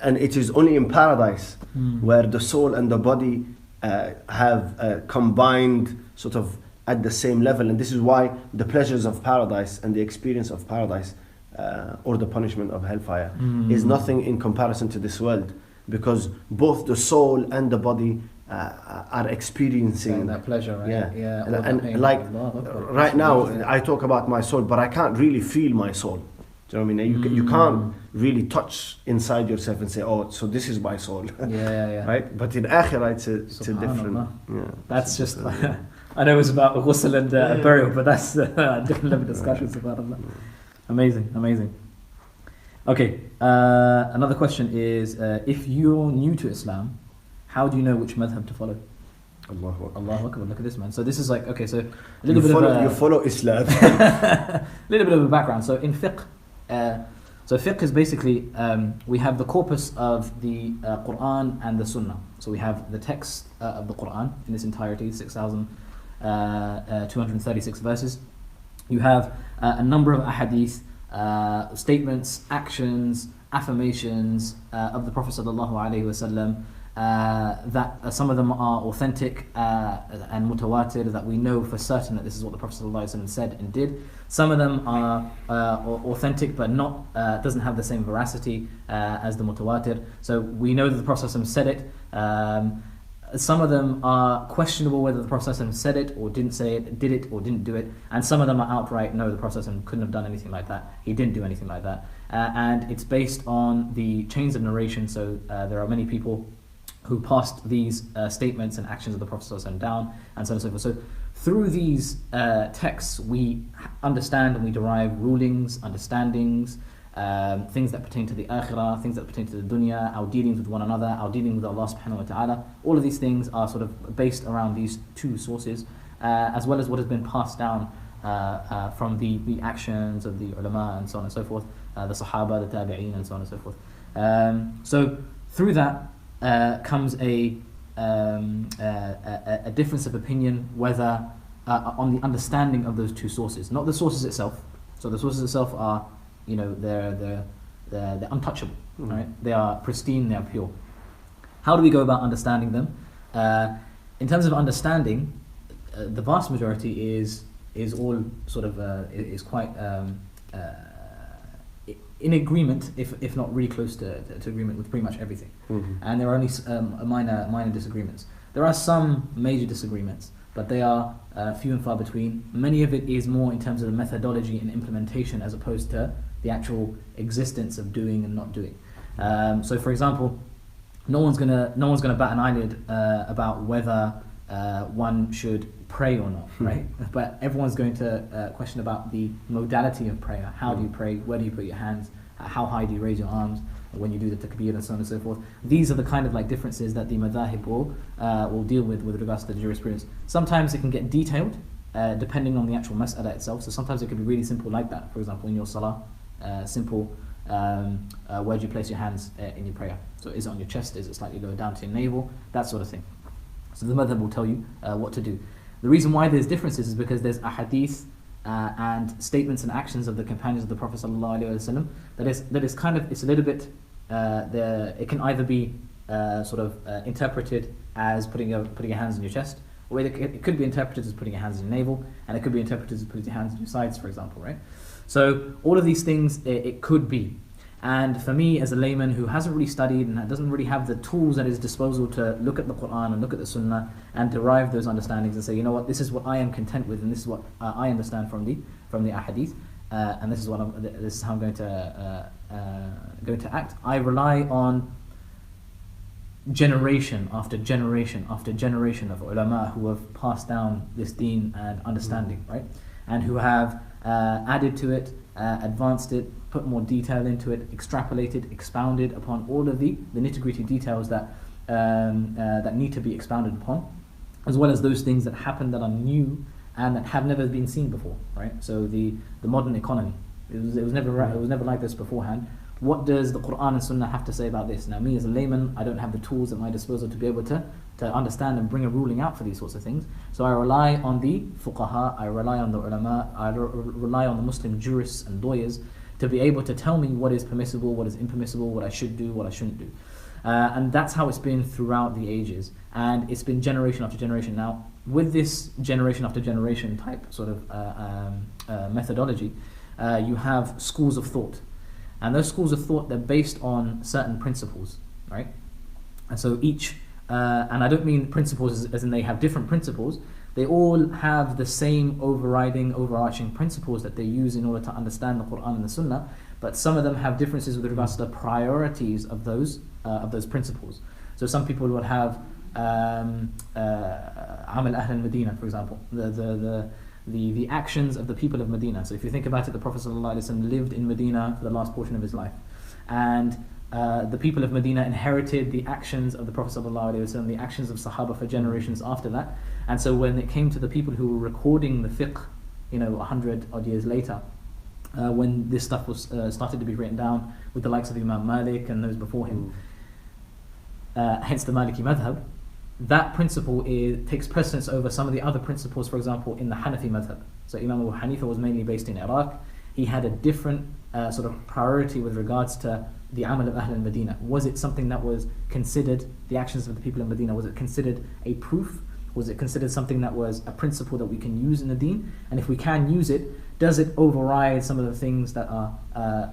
[SPEAKER 2] and it is only in paradise where the soul and the body have combined sort of at the same level. And this is why the pleasures of paradise and the experience of paradise or the punishment of hellfire is nothing in comparison to this world, because both the soul and the body are experiencing
[SPEAKER 1] that pleasure, right?
[SPEAKER 2] Yeah.
[SPEAKER 1] And
[SPEAKER 2] like right now I talk about my soul, but I can't really feel my soul. Do you know what I mean? You can't really touch inside yourself and say, oh, so this is my soul.
[SPEAKER 1] Yeah.
[SPEAKER 2] Right? But in Akhirah it's a different.
[SPEAKER 1] That's just I know it's about ghusl and burial, but that's a different level of discussion. Subhanallah. Amazing. Okay, another question is, if you're new to Islam, how do you know which madhab to follow? Allahu Akbar, look at this, man. So this is like, okay, so a little bit of
[SPEAKER 2] you follow Islam.
[SPEAKER 1] a little bit of a background. So in fiqh, fiqh is basically, we have the corpus of the Quran and the Sunnah. So we have the text of the Quran in its entirety, 6,236 verses. You have a number of ahadith, statements, actions, affirmations of the Prophet sallallahu alaihi wasallam, that some of them are authentic and mutawatir, that we know for certain that this is what the Prophet sallallahu alaihi wasallam said and did. Some of them are authentic but not doesn't have the same veracity as the mutawatir. So we know that the Prophet sallallahu alaihi wasallam said it. Some of them are questionable whether the Prophet ﷺ said it or didn't say it, did it or didn't do it, and some of them are outright, no, the Prophet ﷺ couldn't have done anything like that, he didn't do anything like that. And it's based on the chains of narration, so there are many people who passed these statements and actions of the Prophet ﷺ down, and so on and so forth. So through these texts, we understand and we derive rulings, understandings, things that pertain to the akhirah, things that pertain to the dunya, our dealings with one another, our dealing with Allah subhanahu wa ta'ala. All of these things are sort of based around these two sources, as well as what has been passed down from the actions of the ulama and so on and so forth, the sahaba, the tabi'een and so on and so forth. So through that comes a difference of opinion whether on the understanding of those two sources, not the sources itself. So the sources itself are, you know, they're untouchable, right? They are pristine, they are pure. How do we go about understanding them? In terms of understanding, the vast majority is all sort of is quite in agreement, if not really close to agreement with pretty much everything. And there are only minor disagreements. There are some major disagreements, but they are few and far between. Many of it is more in terms of the methodology and implementation, as opposed to the actual existence of doing and not doing. So, for example, no one's gonna bat an eyelid about whether one should pray or not, right? But everyone's going to question about the modality of prayer. How do you pray? Where do you put your hands? How high do you raise your arms when you do the takbir, and so on and so forth? These are the kind of like differences that the madhab will deal with regards to the jurisprudence. Sometimes it can get detailed depending on the actual mas'ala itself. So sometimes it can be really simple like that. For example, in your salah, simple, where do you place your hands in your prayer? So is it on your chest? Is it slightly lower down to your navel? That sort of thing. So the madhab will tell you what to do. The reason why there's differences is because there's ahadith and statements and actions of the companions of the Prophet ﷺ that is kind of, it's a little bit, it can either be sort of interpreted as putting your hands on your chest, or it could be interpreted as putting your hands on your navel, and it could be interpreted as putting your hands on your sides, for example, right? So all of these things, it could be. And for me, as a layman who hasn't really studied and doesn't really have the tools at his disposal to look at the Quran and look at the Sunnah and derive those understandings and say, you know what, this is what I am content with, and this is what I understand from the ahadith, and this is how I'm going to act. I rely on generation after generation after generation of ulama who have passed down this deen and understanding, right? And who have added to it, advanced it, put more detail into it, extrapolated, expounded upon all of the nitty-gritty details that need to be expounded upon, as well as those things that happen that are new and that have never been seen before, right? So the modern economy, it was never like this beforehand. What does the Quran and Sunnah have to say about this? Now, me as a layman, I don't have the tools at my disposal to be able to understand and bring a ruling out for these sorts of things. So I rely on the fuqaha, I rely on the ulama, I rely on the Muslim jurists and lawyers to be able to tell me what is permissible, what is impermissible, what I should do, what I shouldn't do. And that's how it's been throughout the ages. And it's been generation after generation. Now, with this generation after generation type sort of methodology, you have schools of thought. And those schools of thought, they're based on certain principles, right? And so each, and I don't mean principles as in they have different principles, they all have the same overarching principles that they use in order to understand the Quran and the Sunnah, but some of them have differences with regards to the priorities of those principles. So some people would have Amal Ahl al-Medina, for example, the actions of the people of Medina. So if you think about it, the Prophet ﷺ lived in Medina for the last portion of his life. And the people of Medina inherited the actions of the Prophet ﷺ, the actions of Sahaba for generations after that. And so when it came to the people who were recording the fiqh, 100 odd years later, when this stuff was started to be written down with the likes of Imam Malik and those before him, hence the Maliki madhab, that principle takes precedence over some of the other principles, for example, in the Hanafi madhab. So Imam Abu Hanifa was mainly based in Iraq. He had a different sort of priority with regards to the amal of Ahl al-Medina. Was it something that was considered, the actions of the people of Medina, was it considered a proof? Was it considered something that was a principle that we can use in the deen? And if we can use it, does it override some of the things that are,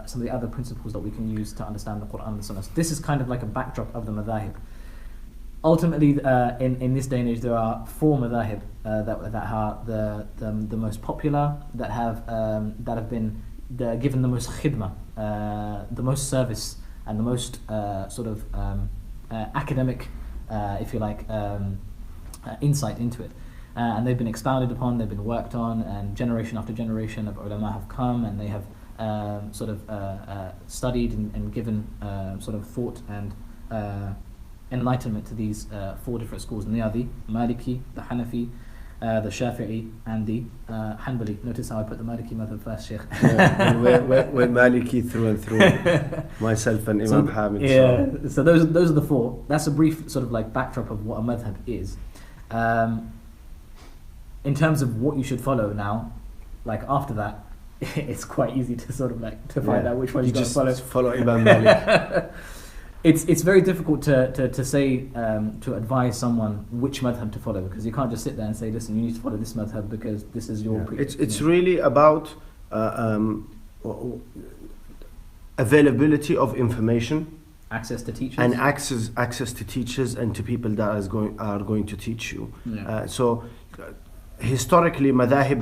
[SPEAKER 1] some of the other principles that we can use to understand the Quran and the Sunnah? So this is kind of like a backdrop of the madhahib. Ultimately, in this day and age, there are 4 madhahib that are the most popular, that have been given the most khidmah, the most service, and the most sort of academic, if you like, insight into it. And they've been expounded upon, they've been worked on, and generation after generation of ulama have come, and they have sort of studied and given sort of thought and enlightenment to these 4 different schools. And they are the Maliki, the Hanafi, the Shafi'i, and the Hanbali. Notice how I put the Maliki madhab first, Sheikh.
[SPEAKER 2] Yeah, we're Maliki through and through. Myself and Imam Hamid.
[SPEAKER 1] Yeah, so those are the 4. That's a brief sort of like backdrop of what a madhab is. In terms of what you should follow now, like after that, it's quite easy to sort of like to find out which one you got to follow.
[SPEAKER 2] Follow Imam Malik.
[SPEAKER 1] It's very difficult to say to advise someone which madhab to follow, because you can't just sit there and say, listen, you need to follow this madhab because this is your
[SPEAKER 2] It's really about availability of information,
[SPEAKER 1] access to teachers,
[SPEAKER 2] and access to teachers and to people that are going to teach you. So historically, madhahib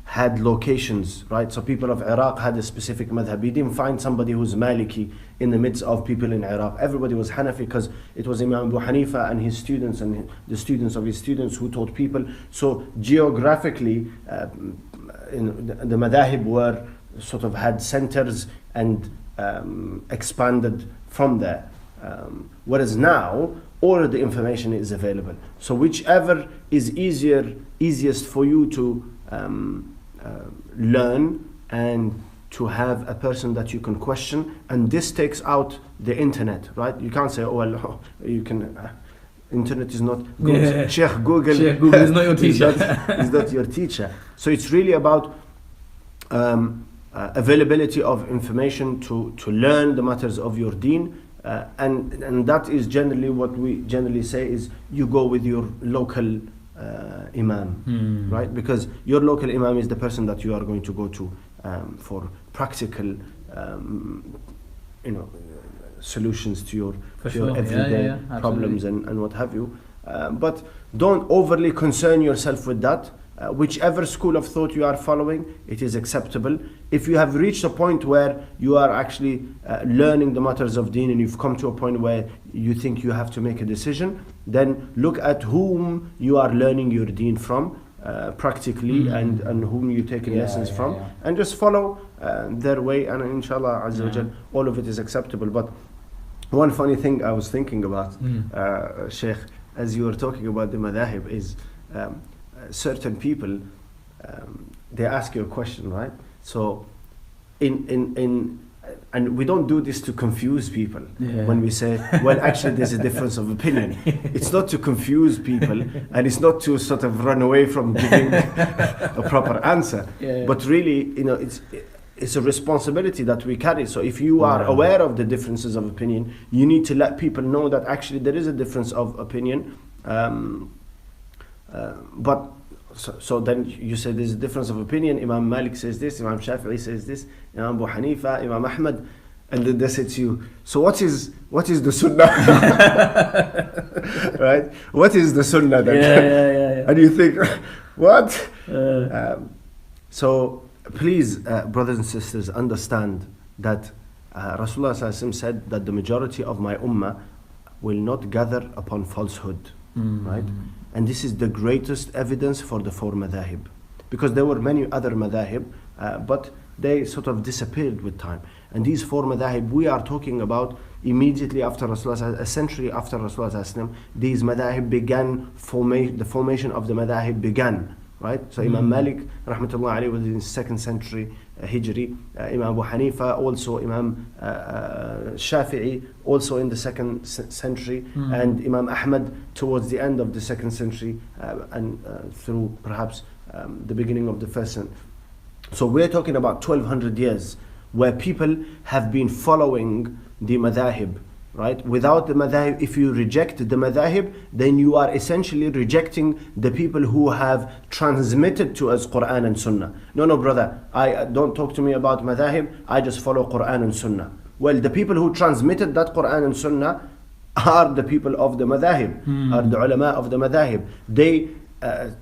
[SPEAKER 2] had locations, right? So people of Iraq had a specific madhab. You didn't find somebody who's Maliki in the midst of people in Iraq. Everybody was Hanafi because it was Imam Abu Hanifa and his students and the students of his students who taught people. So geographically, the madhahib were sort of had centers and expanded from there. Whereas now, all of the information is available. So whichever is easiest for you to learn and to have a person that you can question, and this takes out the internet, right? You can't say, oh well, you can. Internet is not good. Sheikh Google
[SPEAKER 1] is not your teacher.
[SPEAKER 2] is not your teacher. So it's really about availability of information to learn the matters of your deen. And that is generally what we generally say is you go with your local imam, right? Because your local imam is the person that you are going to go to for practical, solutions to your everyday problems and what have you. But don't overly concern yourself with that. whichever school of thought you are following, it is acceptable. If you have reached a point where you are actually learning the matters of deen and you've come to a point where you think you have to make a decision, then look at whom you are learning your deen from practically, and whom you take lessons from, and just follow their way, and inshallah Azza wa Jal, all of it is acceptable. But one funny thing I was thinking about, Sheikh, as you were talking about the madhahib, is certain people, they ask you a question, right? So and we don't do this to confuse people. When we say, well, actually there's a difference of opinion, it's not to confuse people, and it's not to sort of run away from giving a proper answer, but really, it's a responsibility that we carry. So if you are aware of the differences of opinion, you need to let people know that actually there is a difference of opinion. But so then you say there's a difference of opinion. Imam Malik says this, Imam Shafi'i says this, Imam Abu Hanifa, Imam Ahmad, and then they say to you, so what is the sunnah? Right? What is the sunnah then? And you think, what? So please, brothers and sisters, understand that Rasulullah ﷺ said that the majority of my ummah will not gather upon falsehood, right? And this is the greatest evidence for the four madhahib, because there were many other madhahib, but they sort of disappeared with time. And these four madhahib we are talking about immediately after Rasulullah, a century after Rasulullah, these madhahib began, the formation of the madhahib began, right? So Imam Malik rahmatullah alayhi was in the 2nd century Hijri, Imam Abu Hanifa also, Imam Shafi'i also in the 2nd century, and Imam Ahmad towards the end of the 2nd century, and through perhaps the beginning of the 1st century. So we're talking about 1200 years where people have been following the madhahib, right? Without the madhahib, if you reject the madhahib, then you are essentially rejecting the people who have transmitted to us Quran and Sunnah. No, brother, don't talk to me about madhahib, I just follow Quran and Sunnah. Well, the people who transmitted that Quran and Sunnah are the people of the madhahib, are the ulama of the madhahib. They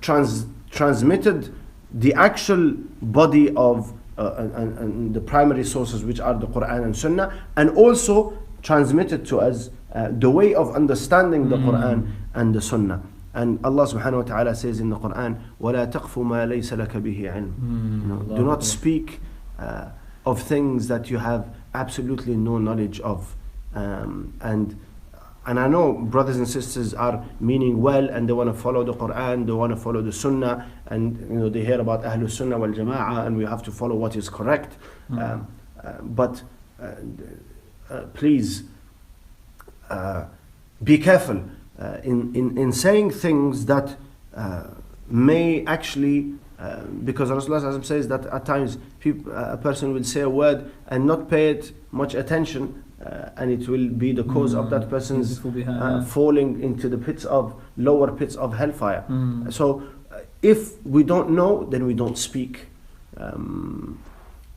[SPEAKER 2] transmitted the actual body of and the primary sources, which are the Quran and Sunnah, and also transmitted to us the way of understanding the Quran and the Sunnah. And Allah subhanahu wa ta'ala says in the Quran, وَلَا تَقْفُ مَا لَيْسَ لَكَ بِهِ عِلْمٍ. Do not speak of things that you have absolutely no knowledge of. And I know brothers and sisters are meaning well, and they want to follow the Quran, they want to follow the Sunnah, and they hear about Ahlul Sunnah wal Jama'ah, and we have to follow what is correct. But please be careful in saying things that may actually, because Rasulullah says that at times a person will say a word and not pay it much attention, and it will be the cause of that person's falling into the lower pits of hellfire. So if we don't know, then we don't speak,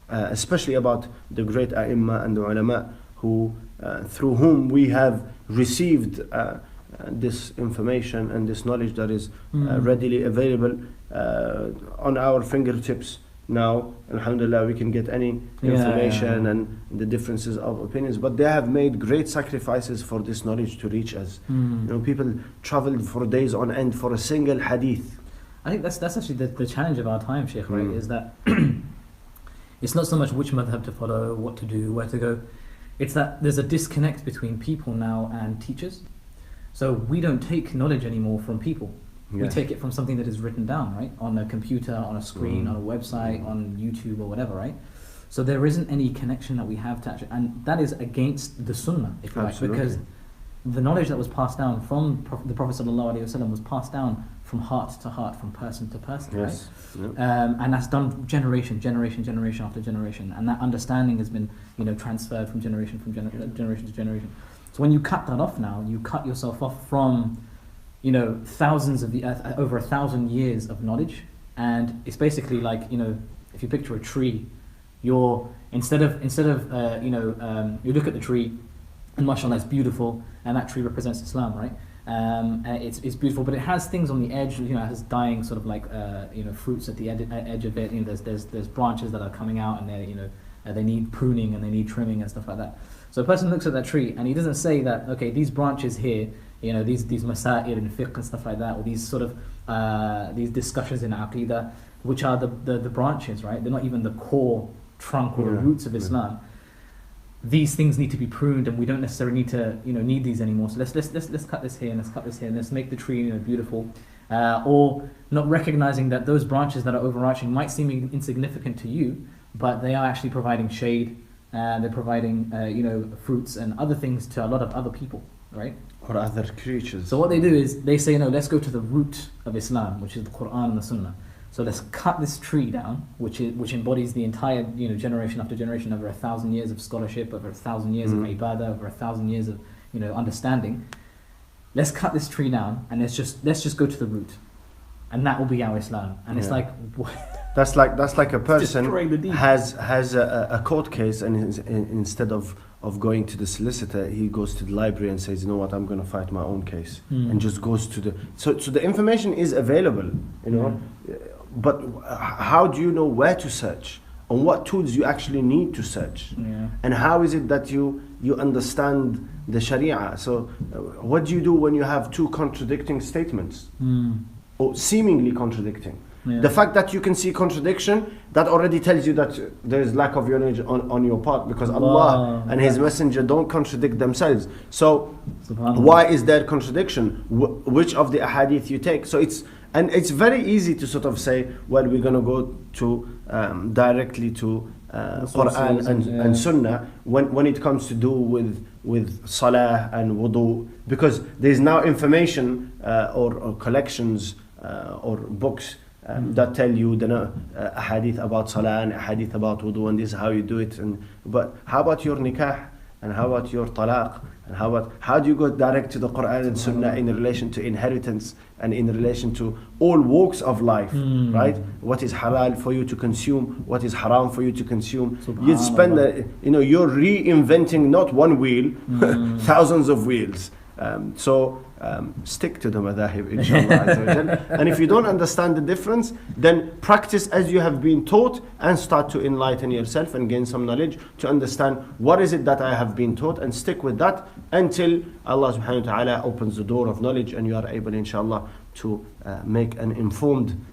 [SPEAKER 2] especially about the great ai*imma and the ulama through whom we have received this information and this knowledge that is readily available on our fingertips. Now, alhamdulillah, we can get any information and the differences of opinions, but they have made great sacrifices for this knowledge to reach us. People traveled for days on end for a single hadith.
[SPEAKER 1] I think that's actually the challenge of our time, Sheikh, right? Is that it's not so much which madhab to follow, what to do, where to go. It's that there's a disconnect between people now and teachers. So we don't take knowledge anymore from people. We take it from something that is written down, right? On a computer, on a screen, on a website, on YouTube or whatever, right? So there isn't any connection that we have to actually, and that is against the sunnah, if you like, because the knowledge that was passed down from the Prophet ﷺ was passed down from heart to heart, from person to person, right? And that's done generation after generation, and that understanding has been, transferred from generation to generation. So when you cut that off now, you cut yourself off from thousands of over 1,000 years of knowledge. And it's basically like, if you picture a tree, you're instead of you look at the tree and mashallah it's beautiful and that tree represents Islam, right? It's beautiful, but it has things on the edge. It has dying sort of like fruits at the edge of it. There's branches that are coming out, and they need pruning and they need trimming and stuff like that. So a person looks at that tree and he doesn't say that, okay, these branches here, these masail and fiqh and stuff like that, or these sort of these discussions in aqidah, which are the branches, right? They're not even the core trunk or the roots of Islam. These things need to be pruned, and we don't necessarily need to need these anymore. So let's cut this here and let's cut this here and let's make the tree beautiful. Or not recognizing that those branches that are overarching might seem insignificant to you, but they are actually providing shade. They're providing fruits and other things to a lot of other people, right?
[SPEAKER 2] Or other creatures.
[SPEAKER 1] So what they do is they say, let's go to the root of Islam, which is the Quran and the Sunnah. So let's cut this tree down, which embodies the entire generation after generation, over 1,000 years of scholarship, over 1,000 years of ibadah, over 1,000 years of understanding. Let's cut this tree down and let's just go to the root, and that will be our Islam. And it's like
[SPEAKER 2] that's like a person has a court case, and instead of going to the solicitor, he goes to the library and says, you know what, I'm going to fight my own case, and just goes to the so the information is available, but how do you know where to search, on what tools you actually need to search, and how is it that you understand the Sharia? So what do you do when you have two contradicting statements, or seemingly contradicting? The fact that you can see contradiction, that already tells you that there is lack of knowledge on your part, because Allah and His Messenger don't contradict themselves. So why is there contradiction? Which of the ahadith you take? So it's very easy to sort of say, well, we're going to go to directly to Quran and Sunnah when it comes to do with salah and wudu, because there's now information or collections or books that tell you the hadith about salah and hadith about wudu, and this is how you do it. But how about your nikah, and how about your talaq, and how do you go direct to the Quran and Sunnah in relation to inheritance and in relation to all walks of life, right? What is halal for you to consume, what is haram for you to consume? You spend you're reinventing not one wheel, thousands of wheels. Stick to the madhab, inshallah. And if you don't understand the difference, then practice as you have been taught, and start to enlighten yourself and gain some knowledge to understand what is it that I have been taught, and stick with that until Allah subhanahu wa ta'ala opens the door of knowledge, and you are able, inshallah, to make an informed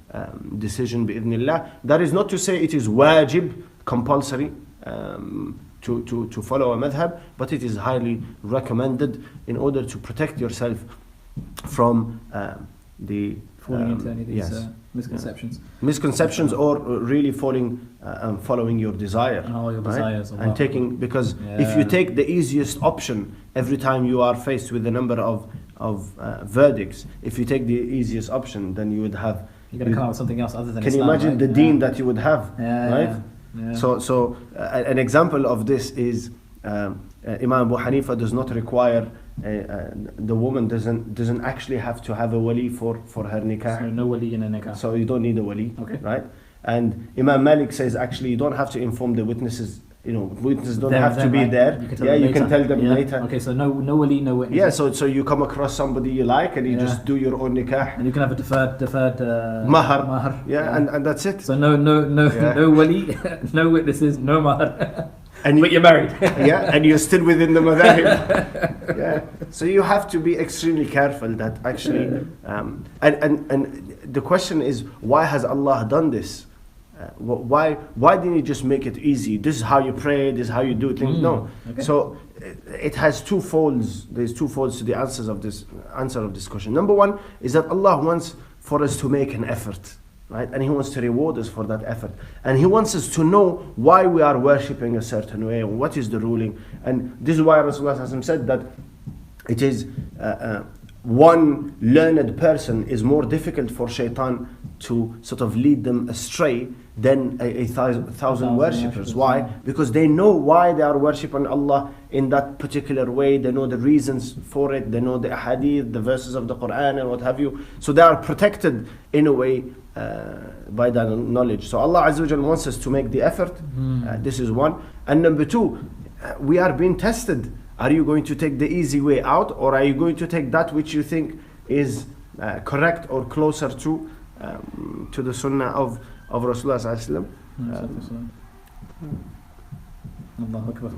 [SPEAKER 2] decision bi'idhnillah. That is not to say it is wajib, compulsory, to follow a madhab, but it is highly recommended in order to protect yourself from the
[SPEAKER 1] falling into any of these
[SPEAKER 2] misconceptions, or really following your desire,
[SPEAKER 1] your desires,
[SPEAKER 2] right? And taking, because if you take the easiest option every time you are faced with a number of verdicts, if you take the easiest option, then you would have,
[SPEAKER 1] you're going to come up with something else other than
[SPEAKER 2] can
[SPEAKER 1] Islam,
[SPEAKER 2] you imagine
[SPEAKER 1] right?
[SPEAKER 2] the deen that you would have, right?
[SPEAKER 1] Yeah.
[SPEAKER 2] So an example of this is Imam Abu Hanifa does not require the woman doesn't actually have to have a wali for her nikah.
[SPEAKER 1] So no wali in a nikah.
[SPEAKER 2] So you don't need a wali,
[SPEAKER 1] okay,
[SPEAKER 2] right? And Imam Malik says actually you don't have to inform the witnesses. Witnesses don't have to be there. You can tell them later.
[SPEAKER 1] Okay, so no wali, no witness.
[SPEAKER 2] Yeah, so you come across somebody you like, and you just do your own nikah.
[SPEAKER 1] And you can have a deferred
[SPEAKER 2] mahar. Yeah, and that's it.
[SPEAKER 1] So no wali, no witnesses, no mahar. But you're married.
[SPEAKER 2] And you're still within the madhab. Yeah. So you have to be extremely careful that actually, and the question is, why has Allah done this? Why didn't He just make it easy? This is how you pray, this is how you do things. No. Okay. So it has two folds. There's two folds to the answer of this question. Number one is that Allah wants for us to make an effort, right? And He wants to reward us for that effort. And He wants us to know why we are worshipping a certain way, and what is the ruling. And this is why Rasulullah said that it is one learned person is more difficult for shaitan to sort of lead them astray than a thousand worshippers. Why? Because they know why they are worshipping Allah in that particular way. They know the reasons for it. They know the ahadith, the verses of the Quran and what have you. So they are protected in a way by that knowledge. So Allah Azza wa Jalla wants us to make the effort. This is one. And number two, we are being tested Are you going to take the easy way out, or are you going to take that which you think is correct or closer to the sunnah of Rasulullah sallallahu alaihi wasallam?
[SPEAKER 1] Allahu Akbar.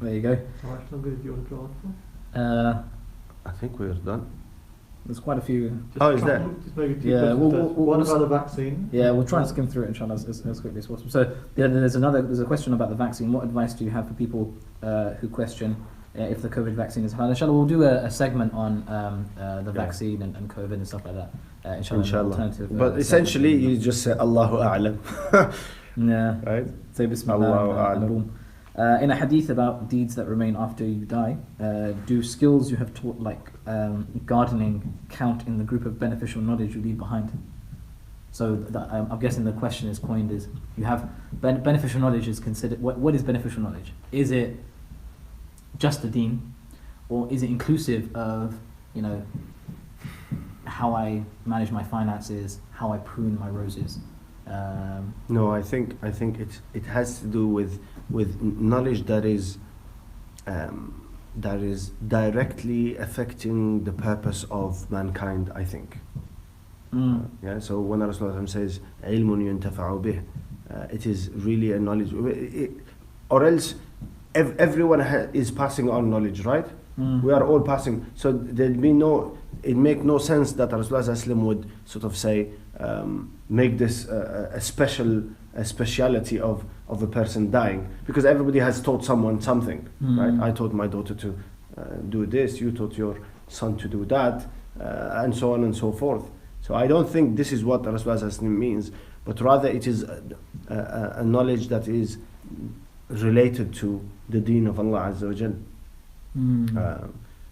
[SPEAKER 1] There you go.
[SPEAKER 3] How much longer do you want to go on for?
[SPEAKER 2] I think we're done.
[SPEAKER 1] There's quite a few.
[SPEAKER 2] Is there?
[SPEAKER 3] Just maybe two
[SPEAKER 1] Yeah,
[SPEAKER 3] questions. One about the vaccine.
[SPEAKER 1] Yeah, we'll try and skim through it, inshallah, as quickly as possible. So, yeah, there's a question about the vaccine. What advice do you have for people who question if the COVID vaccine is halal? Inshallah, we'll do a segment on the vaccine and COVID and stuff like that. Inshallah. Alternative,
[SPEAKER 2] but essentially, you just say Allahu A'lam.
[SPEAKER 1] Yeah.
[SPEAKER 2] Right?
[SPEAKER 1] Say Bismillah.
[SPEAKER 2] Allahu
[SPEAKER 1] and
[SPEAKER 2] A'lam.
[SPEAKER 1] boom. In a hadith about deeds that remain after you die, do skills you have taught, like gardening, count in the group of beneficial knowledge you leave behind? So I'm guessing the question is coined as, you have beneficial knowledge is considered, what is beneficial knowledge? Is it just the deen, or is it inclusive of, how I manage my finances, how I prune my roses?
[SPEAKER 2] No, I think it has to do with knowledge that is directly affecting the purpose of mankind, I think. Yeah. So when Rasulullah says "ilmun yuntafa'u bih," it is really a knowledge. Or else, everyone is passing on knowledge, right? We are all passing. So there'd be it make no sense that Rasulullah would sort of say, make this a speciality of a person dying, because everybody has taught someone something, right? I taught my daughter to do this, you taught your son to do that, and so on and so forth. So I don't think this is what Rasulullah means, but rather it is a knowledge that is related to the deen of Allah Azza wa Jal.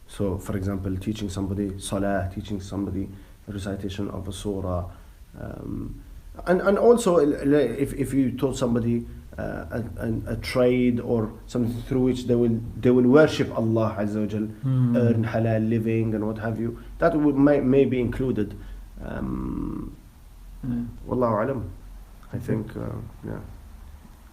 [SPEAKER 2] So, for example, teaching somebody salah, teaching somebody recitation of a surah, and also if you taught somebody a trade or something through which they will worship Allah Azza wa Jal, earn halal living and what have you, that may be included. Wallahu alam. I think, yeah.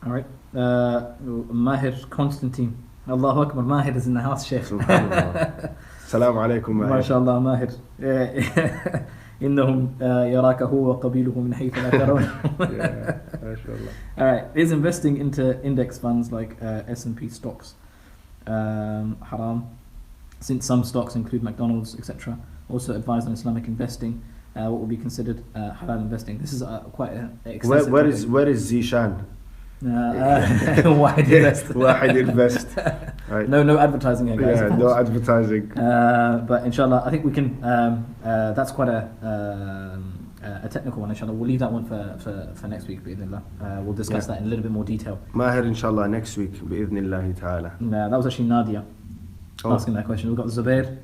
[SPEAKER 1] All right. Mahir Constantine. Allahu Akbar. Mahir is in the house, Sheikh.
[SPEAKER 2] Subhanallah. Salaam alaikum, Mahir.
[SPEAKER 1] MashaAllah, Mahir. إنهم يراك هو وقبيله من حيث لا ترون.
[SPEAKER 2] Yeah, mashallah.
[SPEAKER 1] All right. Is investing into index funds like S&P stocks haram? Since some stocks include McDonald's, etc. Also advised on Islamic investing. What will be considered halal investing? This is quite an extensive
[SPEAKER 2] Where is Zishan?
[SPEAKER 1] Wahid Invest.
[SPEAKER 2] Wahid Invest. Right.
[SPEAKER 1] No advertising here, guys.
[SPEAKER 2] Yeah, no advertising.
[SPEAKER 1] But inshallah, I think we can. That's quite a technical one. Inshallah, we'll leave that one for next week. Bi'idhnillah. We'll discuss that in a little bit more detail.
[SPEAKER 2] Mahir, inshallah, next week. Bi'idhnillahi ta'ala.
[SPEAKER 1] That was actually Nadia asking that question. We've got Zubair.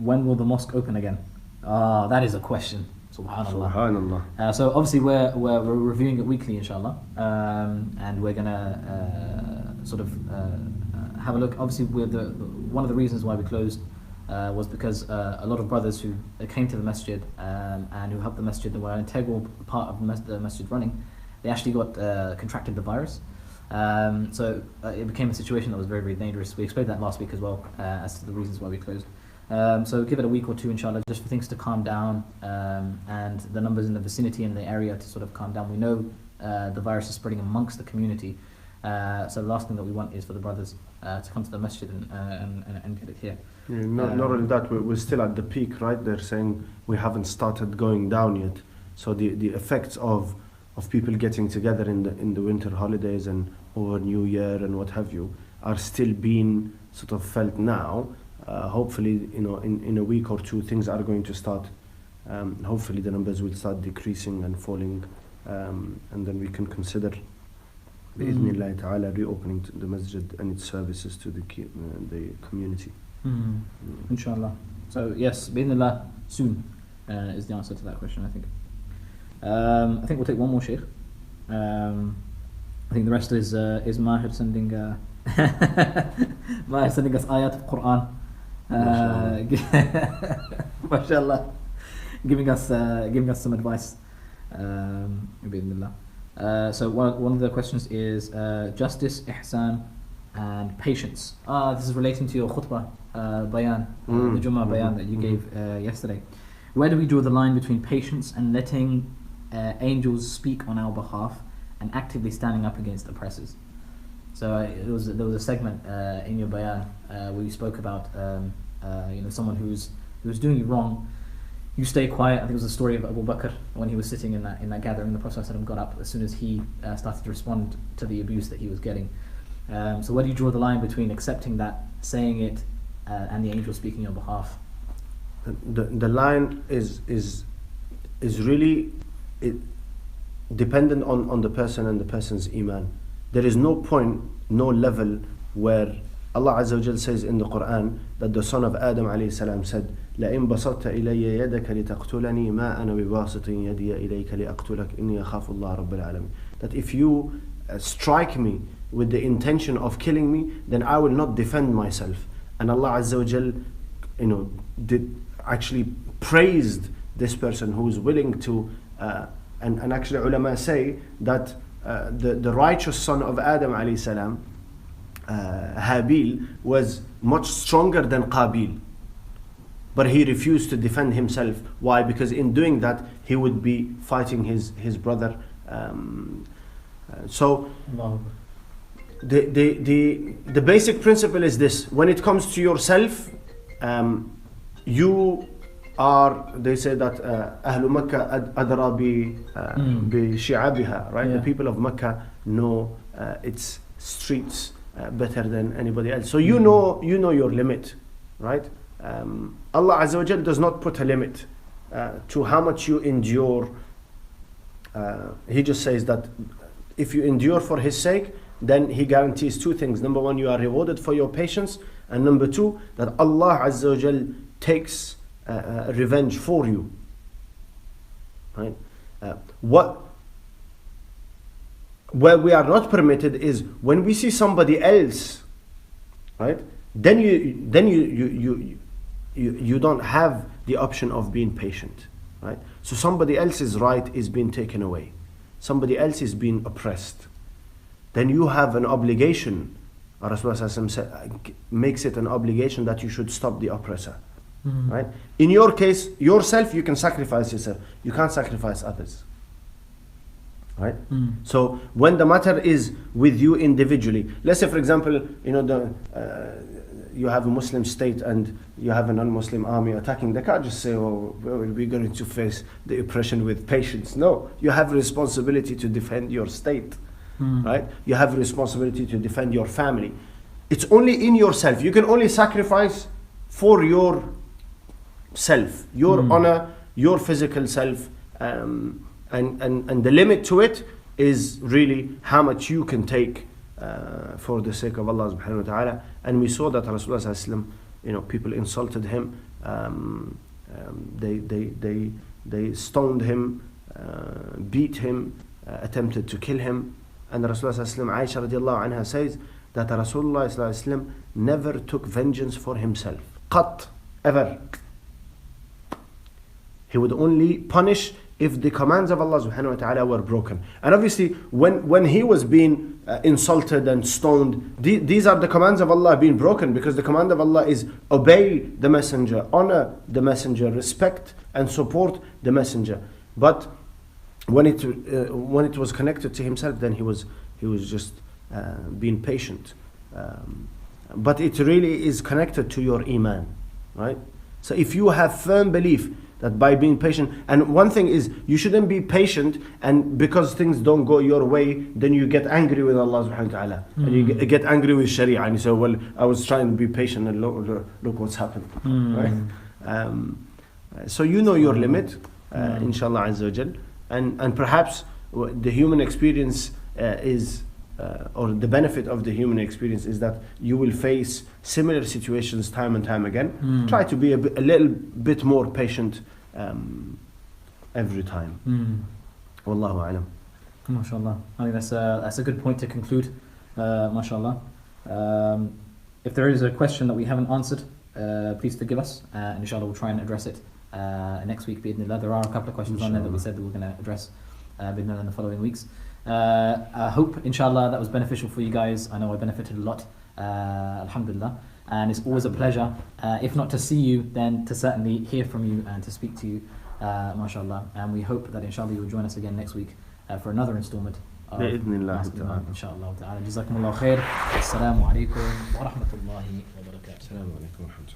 [SPEAKER 1] When will the mosque open again? That is a question. Subhanallah. So obviously we're reviewing it weekly, inshallah, and we're gonna sort of have a look. Obviously, one of the reasons why we closed was because a lot of brothers who came to the masjid and who helped the masjid and were an integral part of the masjid running, they actually got contracted the virus. So it became a situation that was very, very dangerous. We explained that last week as well as to the reasons why we closed. So give it a week or two, inshallah, just for things to calm down and the numbers in the vicinity and the area to sort of calm down. We know the virus is spreading amongst the community, so the last thing that we want is for the brothers to come to the masjid and get it here.
[SPEAKER 2] Yeah, not only that, we're still at the peak, right? They're saying we haven't started going down yet. So the effects of people getting together in the winter holidays and over New Year and what have you are still being sort of felt now. Hopefully, in a week or two, things are going to start. Hopefully, the numbers will start decreasing and falling, and then we can consider, bi'idhnillahi ta'ala, reopening the masjid and its services to the community.
[SPEAKER 1] Inshallah. So yes, bi'idhnillah, soon is the answer to that question, I think. I think we'll take one more, Sheikh. I think the rest is Mahir sending Mahir sending us ayat of Quran. Mashallah, giving us some advice. So one of the questions is justice, ihsan, and patience. This is relating to your khutbah bayan, the Jummah bayan that you gave yesterday. Where do we draw the line between patience and letting angels speak on our behalf and actively standing up against oppressors? So there was a segment in your bayan where you spoke about someone who's doing you wrong. You stay quiet. I think it was the story of Abu Bakr when he was sitting in that gathering. The Prophet ﷺ got up as soon as he started to respond to the abuse that he was getting. So where do you draw the line between accepting that, saying it, and the angel speaking on your behalf?
[SPEAKER 2] The line is really dependent on the person and the person's iman. There is no point, no level where Allah Azza wa Jal says in the Quran that the son of Adam alayhi salam said, لَإِن بَسَطْتَ إِلَيَّ يَدَكَ لِتَقْتُلَنِي مَا أَنَا بِبَاسِطٍ يَدِيَ إِلَيْكَ لِأَقْتُلَكَ إِنِّي أَخَافُ اللَّهَ رَبَّ الْعَالَمِينَ. That if you strike me with the intention of killing me, then I will not defend myself. And Allah Azza wa Jal, actually praised this person who is willing to, and actually ulama say that the righteous son of Adam alayhi salam, Habil, was much stronger than Qabil, but he refused to defend himself. Why? Because in doing that he would be fighting his brother. So the basic principle is this: when it comes to yourself, you are, they say that Ahlu Makkah adra bi shi'abiha, right?
[SPEAKER 1] Yeah.
[SPEAKER 2] The people of Makkah know its streets better than anybody else. So you know your limit, right? Allah Azza wa Jal does not put a limit to how much you endure. He just says that if you endure for His sake, then He guarantees two things. Number one, you are rewarded for your patience, and number two, that Allah Azza wa Jal takes revenge for you. Right? Where we are not permitted is when we see somebody else, right? Then you don't have the option of being patient, right? So somebody else's right is being taken away, somebody else is being oppressed. Then you have an obligation. Rasulullah makes it an obligation that you should stop the oppressor. Right? In your case, yourself, you can sacrifice yourself. You can't sacrifice others. Right? So when the matter is with you individually, let's say for example, you have a Muslim state and you have a non-Muslim army attacking. They can't just say, "Oh, we're going to face the oppression with patience." No, you have a responsibility to defend your state. Right? You have a responsibility to defend your family. It's only in yourself. You can only sacrifice for your self, your honor, your physical self, and the limit to it is really how much you can take for the sake of Allah subhanahu wa ta'ala. And we saw that Rasulullah sallallahu alaihi wasallam, people insulted him, they stoned him, beat him, attempted to kill him. And Rasulullah sallallahu alaihi wasallam, Aisha radiallahu anha says that Rasulullah sallallahu alaihi wasallam never took vengeance for himself, qat, ever. He would only punish if the commands of Allah subhanahu wa ta'ala were broken. And obviously when he was being insulted and stoned, these are the commands of Allah being broken, because the command of Allah is obey the messenger, honor the messenger, respect and support the messenger. But when it was connected to himself, then he was just being patient. But it really is connected to your iman, right? So if you have firm belief that by being patient, and one thing is, you shouldn't be patient and because things don't go your way, then you get angry with Allah subhanahu wa ta'ala. And you get angry with Sharia and you say, well, I was trying to be patient and look what's happened. Right? So you know your limit, inshallah azza wa jal. And perhaps the human experience or the benefit of the human experience is that you will face similar situations time and time again. Try to be a little bit more patient every time. Wallahu alam.
[SPEAKER 1] MashaAllah. I think that's a good point to conclude. MashaAllah. If there is a question that we haven't answered, please forgive us. And inshallah we'll try and address it next week. Bi'idhnillah. There are a couple of questions on there that we said that we're going to address in the following weeks. I hope, inshallah, that was beneficial for you guys. I know I benefited a lot. Alhamdulillah. And it's always a pleasure, if not to see you, then to certainly hear from you and to speak to you, mashallah. And we hope that inshallah you will join us again next week for another installment of
[SPEAKER 2] بإذن الله
[SPEAKER 1] Mosque
[SPEAKER 2] تعالى.
[SPEAKER 1] Imam, inshallah ta'ala. Jazakumullah khair. Assalamu alaikum wa rahmatullahi wa barakatuh.
[SPEAKER 2] السلام عليكم ورحمة الله.